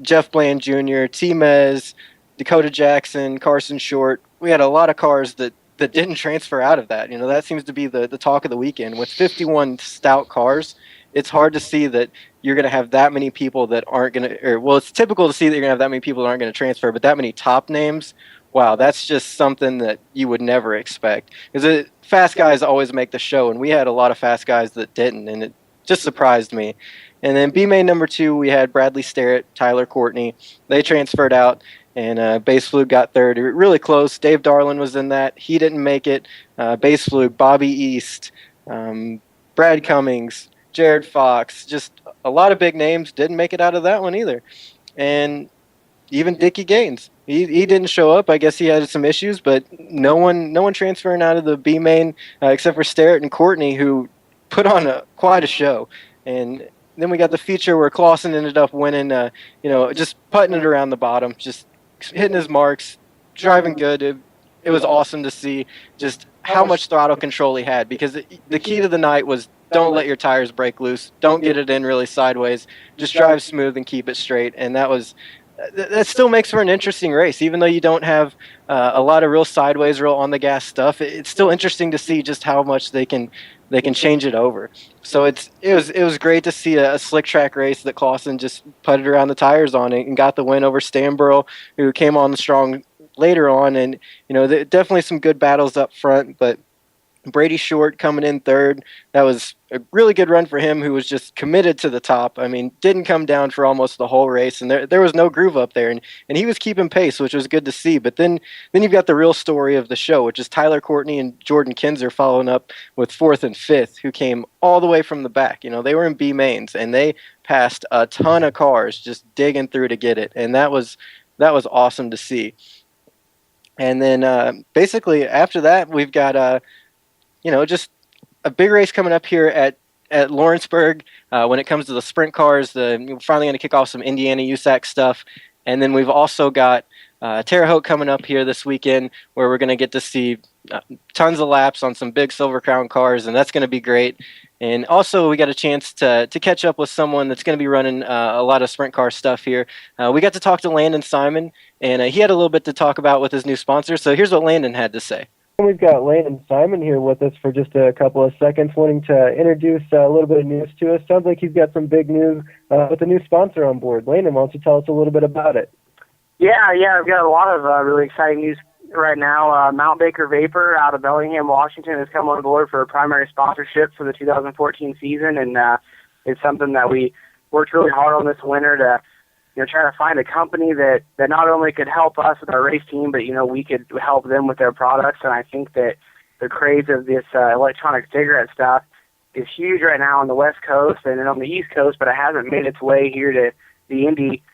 Jeff Bland Jr., T-Mez, Dakota Jackson, Carson Short. We had a lot of cars that didn't transfer out of that. That seems to be the talk of the weekend. With 51 stout cars, it's hard to see that you're going to have that many people that aren't going to, it's typical to see that you're going to have that many people that aren't going to transfer, but that many top names, wow, that's just something that you would never expect. Because fast guys always make the show, and we had a lot of fast guys that didn't, and it just surprised me. And then B-main number 2, we had Bradley Starrett, Tyler Courtney. They transferred out, and Baseflug got third. Really close. Dave Darlin was in that. He didn't make it. Baseflug, Bobby East, Brad Cummings, Jared Fox, just a lot of big names didn't make it out of that one either. And even Dickie Gaines, he didn't show up. I guess he had some issues, but no one transferring out of the B main except for Starrett and Courtney, who put on quite a show. And then we got the feature where Clauson ended up winning, just putting it around the bottom, just hitting his marks, driving good. It was awesome to see just how much throttle control he had, because the key to the night was don't let your tires break loose. Don't get it in really sideways. Just drive smooth and keep it straight. And that still makes for an interesting race, even though you don't have a lot of real sideways, real on the gas stuff. It's still interesting to see just how much they can change it over. So it was great to see a slick track race that Clauson just putted around the tires on it and got the win over Stanborough, who came on strong later on. And definitely some good battles up front, but Brady Short coming in third. That was a really good run for him, who was just committed to the top. I mean, didn't come down for almost the whole race, and there was no groove up there, and he was keeping pace, which was good to see. But then you've got the real story of the show, which is Tyler Courtney and Jordan Kinzer following up with 4th and 5th, who came all the way from the back. They were in B mains, and they passed a ton of cars just digging through to get it, and that was awesome to see. And then basically after that, we've got just a big race coming up here at Lawrenceburg when it comes to the sprint cars. We're finally going to kick off some Indiana USAC stuff. And then we've also got Terre Haute coming up here this weekend, where we're going to get to see tons of laps on some big Silver Crown cars, and that's going to be great. And also, we got a chance to catch up with someone that's going to be running a lot of sprint car stuff here. We got to talk to Landon Simon, and he had a little bit to talk about with his new sponsor. So here's what Landon had to say. We've got Landon Simon here with us for just a couple of seconds, wanting to introduce a little bit of news to us. Sounds like he's got some big news with a new sponsor on board. Landon, why don't you tell us a little bit about it? Yeah, I've got a lot of really exciting news right now. Mount Baker Vapor out of Bellingham, Washington, has come on board for a primary sponsorship for the 2014 season, and it's something that we worked really hard on this winter to try to find a company that not only could help us with our race team, but we could help them with their products. And I think that the craze of this electronic cigarette stuff is huge right now on the West Coast and then on the East Coast, but it hasn't made its way here to the Indy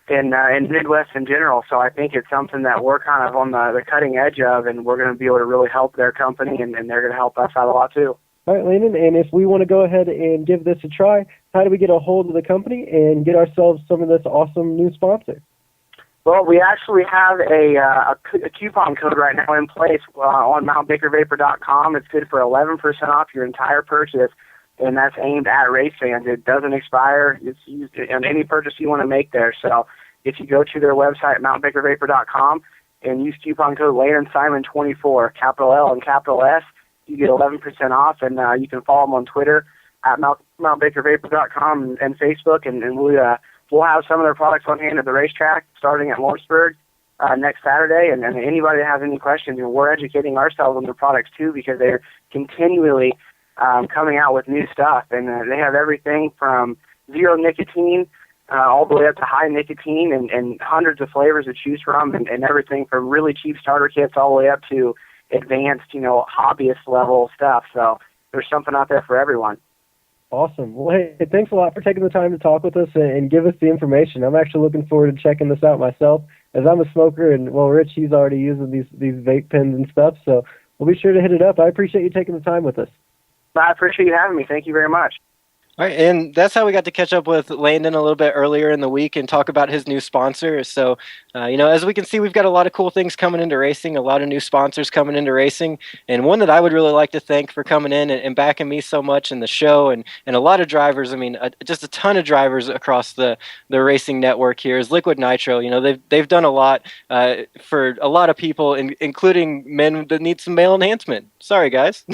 and Midwest in general. So I think it's something that we're kind of on the cutting edge of, and we're going to be able to really help their company, and they're going to help us out a lot too. All right, Landon, and if we want to go ahead and give this a try, how do we get a hold of the company and get ourselves some of this awesome new sponsor? Well, we actually have a coupon code right now in place on mountbakervapor.com. It's good for 11% off your entire purchase, and that's aimed at race fans. It doesn't expire. It's used in any purchase you want to make there. So if you go to their website, mountbakervapor.com, and use coupon code LandonSimon24, capital L and capital S, you get 11% off, and you can follow them on Twitter at mountbakervapor.com and Facebook, and we'll have some of their products on hand at the racetrack starting at Lawrenceburg next Saturday. And anybody that has any questions, we're educating ourselves on their products too, because they're continually coming out with new stuff, and they have everything from zero nicotine all the way up to high nicotine, and hundreds of flavors to choose from, and everything from really cheap starter kits all the way up to advanced, hobbyist level stuff. So there's something out there for everyone. Awesome. Well, hey, thanks a lot for taking the time to talk with us and give us the information. I'm actually looking forward to checking this out myself, as I'm a smoker, and Rich, he's already using these vape pens and stuff, so we'll be sure to hit it up. I appreciate you taking the time with us. I appreciate you having me. Thank you very much. All right, and that's how we got to catch up with Landon a little bit earlier in the week and talk about his new sponsor. So, as we can see, we've got a lot of cool things coming into racing, a lot of new sponsors coming into racing, and one that I would really like to thank for coming in and backing me so much in the show, and a lot of drivers, just a ton of drivers across the racing network here is Liquid Nitro. They've done a lot for a lot of people, including men that need some male enhancement. Sorry, guys,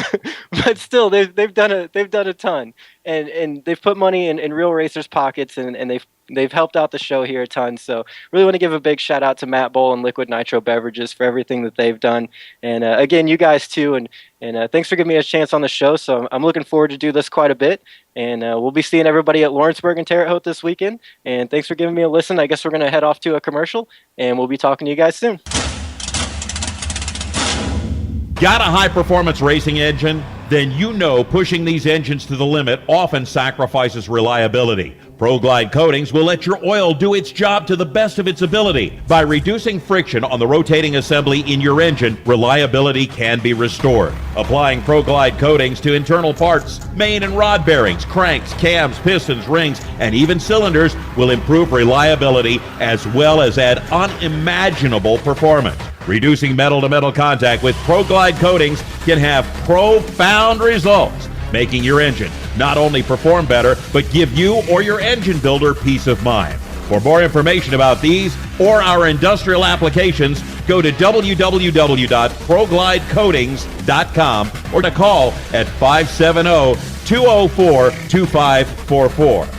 but still, they've done a ton. And they've put money in real racers' pockets, and they've helped out the show here a ton. So really want to give a big shout out to Matt Bowl and Liquid Nitro Beverages for everything that they've done. And again, you guys too. And thanks for giving me a chance on the show. So I'm looking forward to do this quite a bit. And we'll be seeing everybody at Lawrenceburg and Terre Haute this weekend. And thanks for giving me a listen. I guess we're going to head off to a commercial, and we'll be talking to you guys soon. Got a high-performance racing engine? Then pushing these engines to the limit often sacrifices reliability. ProGlide Coatings will let your oil do its job to the best of its ability. By reducing friction on the rotating assembly in your engine, reliability can be restored. Applying ProGlide Coatings to internal parts, main and rod bearings, cranks, cams, pistons, rings, and even cylinders will improve reliability as well as add unimaginable performance. Reducing metal-to-metal contact with ProGlide Coatings can have profound results, making your engine not only perform better, but give you or your engine builder peace of mind. For more information about these or our industrial applications, go to www.proglidecoatings.com or to call at 570-204-2544.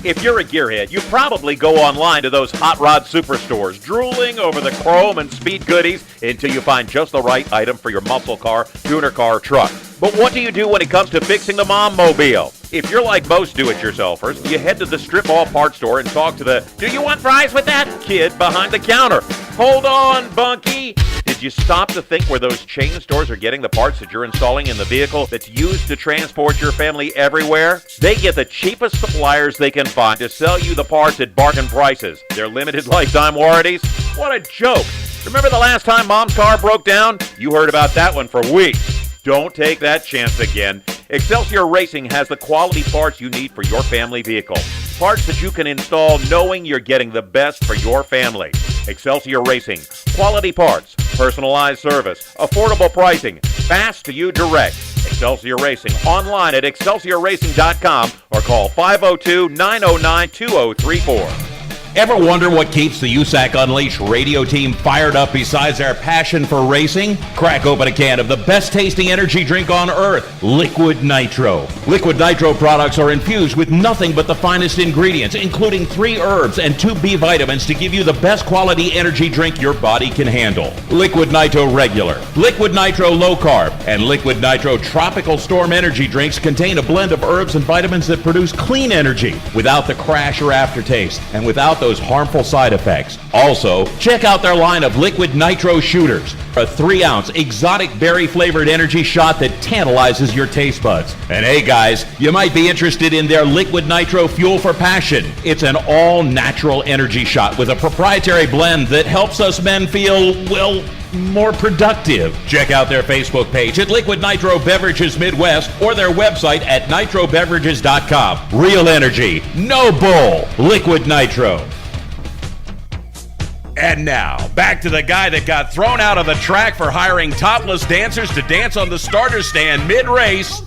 If you're a gearhead, you probably go online to those hot rod superstores, drooling over the chrome and speed goodies until you find just the right item for your muscle car, tuner car, truck. But what do you do when it comes to fixing the mom mobile? If you're like most do-it-yourselfers, you head to the strip mall parts store and talk to the "Do you want fries with that?" kid behind the counter. Hold on, Bunky. Did you stop to think where those chain stores are getting the parts that you're installing in the vehicle that's used to transport your family everywhere? They get the cheapest suppliers they can find to sell you the parts at bargain prices. Their limited lifetime warranties? What a joke. Remember the last time Mom's car broke down? You heard about that one for weeks. Don't take that chance again. Excelsior Racing has the quality parts you need for your family vehicle. Parts that you can install knowing you're getting the best for your family. Excelsior Racing. Quality parts, personalized service, affordable pricing, fast to you direct. Excelsior Racing. Online at excelsiorracing.com or call 502-909-2034. Ever wonder what keeps the USAC Unleashed radio team fired up besides their passion for racing? Crack open a can of the best tasting energy drink on earth, Liquid Nitro. Liquid Nitro products are infused with nothing but the finest ingredients, including 3 herbs and 2 B vitamins to give you the best quality energy drink your body can handle. Liquid Nitro Regular, Liquid Nitro Low Carb, and Liquid Nitro Tropical Storm energy drinks contain a blend of herbs and vitamins that produce clean energy without the crash or aftertaste and without those harmful side effects. Also, check out their line of Liquid Nitro Shooters, a 3-ounce exotic berry-flavored energy shot that tantalizes your taste buds. And hey guys, you might be interested in their Liquid Nitro Fuel for Passion. It's an all-natural energy shot with a proprietary blend that helps us men feel, well, more productive. Check out their Facebook page at Liquid Nitro Beverages Midwest or their website at nitrobeverages.com. Real energy, no bull, Liquid Nitro. And now, back to the guy that got thrown out of the track for hiring topless dancers to dance on the starter stand mid-race.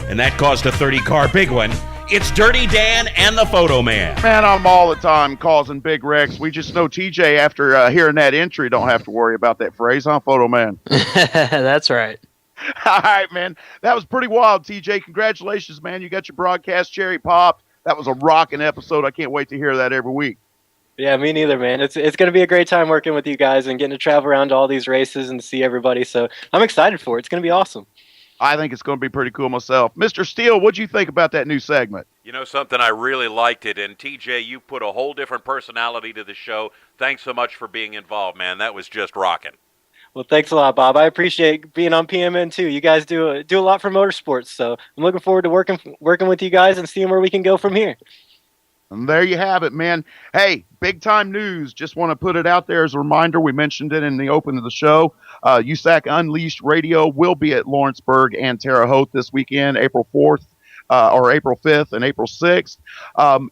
And that caused a 30-car big one. It's Dirty Dan and the Photo Man. Man, I'm all the time causing big wrecks. We just know TJ, after hearing that entry, don't have to worry about that phrase, huh, Photo Man? That's right. All right, man. That was pretty wild, TJ. Congratulations, man. You got your broadcast cherry popped. That was a rocking episode. I can't wait to hear that every week. Yeah, me neither, man. It's going to be a great time working with you guys and getting to travel around to all these races and see everybody. So I'm excited for it. It's going to be awesome. I think it's going to be pretty cool myself. Mr. Steele, what'd you think about that new segment? You know something, I really liked it, and TJ, you put a whole different personality to the show. Thanks so much for being involved, man. That was just rocking. Well, thanks a lot, Bob. I appreciate being on PMN too. You guys do a lot for motorsports, so I'm looking forward to working with you guys and seeing where we can go from here. And there you have it, man. Hey, big time news. Just want to put it out there as a reminder. We mentioned it in the open of the show. USAC Unleashed Radio will be at Lawrenceburg and Terre Haute this weekend, April 4th or April 5th and April 6th.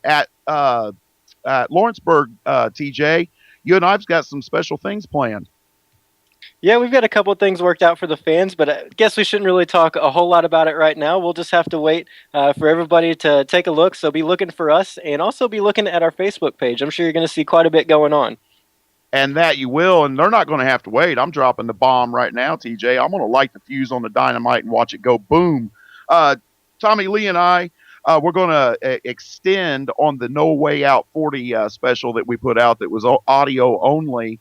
At Lawrenceburg, TJ, you and I've got some special things planned. Yeah, we've got a couple of things worked out for the fans, but I guess we shouldn't really talk a whole lot about it right now. We'll just have to wait for everybody to take a look. So be looking for us and also be looking at our Facebook page. I'm sure you're going to see quite a bit going on. And that you will, and they're not going to have to wait. I'm dropping the bomb right now, TJ. I'm going to light the fuse on the dynamite and watch it go boom. Tommy Lee and I, we're going to extend on the No Way Out 40 special that we put out that was audio only.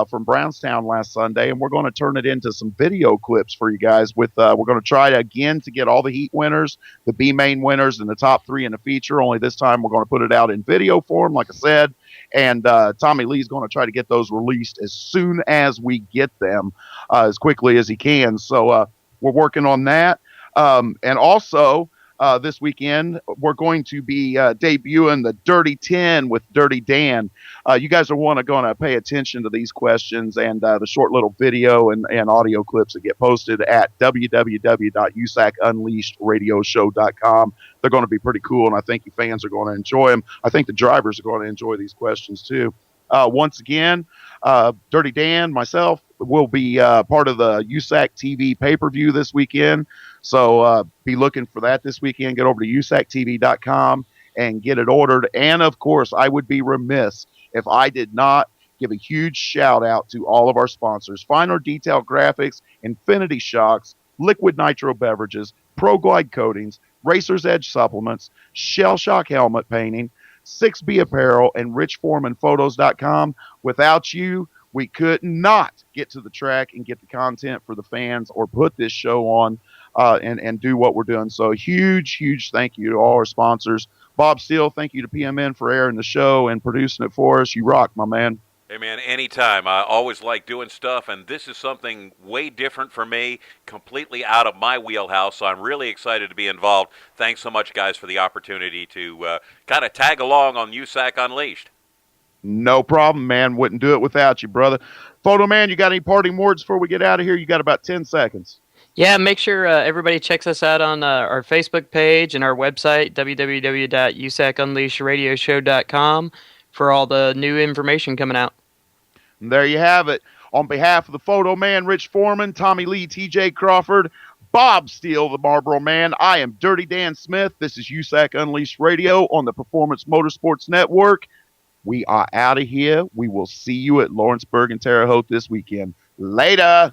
From Brownstown last Sunday, and we're going to turn it into some video clips for you guys. We're going to try to get all the heat winners, the B main winners, and the top 3 in the feature. Only this time we're going to put it out in video form, like I said. And Tommy Lee's going to try to get those released as soon as we get them, as quickly as he can. So we're working on that. And also this weekend, we're going to be debuting the Dirty 10 with Dirty Dan. You guys are going to pay attention to these questions and the short little video and audio clips that get posted at www.USACUnleashedRadioshow.com. They're going to be pretty cool, and I think you fans are going to enjoy them. I think the drivers are going to enjoy these questions too. Once again, Dirty Dan, myself, will be part of the USAC TV pay-per-view this weekend. So be looking for that this weekend. Get over to USACTV.com and get it ordered. And, of course, I would be remiss if I did not give a huge shout-out to all of our sponsors. Finer Detail Graphics, Infinity Shocks, Liquid Nitro Beverages, Pro Glide Coatings, Racer's Edge Supplements, Shell Shock Helmet Painting, 6B Apparel, and RichForemanPhotos.com. Without you, we could not get to the track and get the content for the fans or put this show on and do what we're doing. So huge thank you to all our sponsors. Bob Steele, thank you to PMN for airing the show and producing it for us. You rock, my man. Hey, man, anytime. I always like doing stuff, and this is something way different for me, completely out of my wheelhouse, so I'm really excited to be involved. Thanks so much, guys, for the opportunity to kind of tag along on USAC Unleashed. No problem, man. Wouldn't do it without you, brother. Photo Man, you got any parting words before we get out of here? You got about 10 seconds. Yeah, make sure everybody checks us out on our Facebook page and our website, www.USACUnleashedRadioshow.com, for all the new information coming out. And there you have it. On behalf of the Photo Man, Rich Foreman, Tommy Lee, TJ Crawford, Bob Steele, the Marlboro Man, I am Dirty Dan Smith. This is USAC Unleashed Radio on the Performance Motorsports Network. We are out of here. We will see you at Lawrenceburg and Terre Haute this weekend. Later.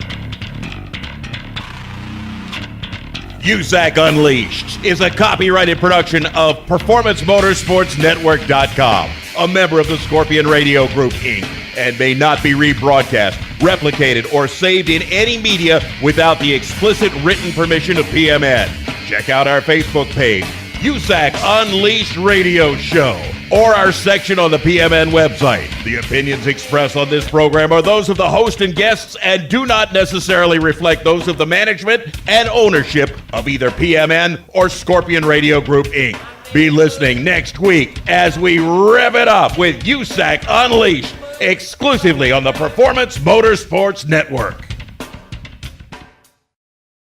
USAC Unleashed is a copyrighted production of PerformanceMotorsportsNetwork.com, a member of the Scorpion Radio Group, Inc., and may not be rebroadcast, replicated, or saved in any media without the explicit written permission of PMN. Check out our Facebook page, USAC Unleashed Radio Show, or our section on the PMN website. The opinions expressed on this program are those of the host and guests and do not necessarily reflect those of the management and ownership of either PMN or Scorpion Radio Group, Inc. Be listening next week as we rev it up with USAC Unleashed, exclusively on the Performance Motorsports Network.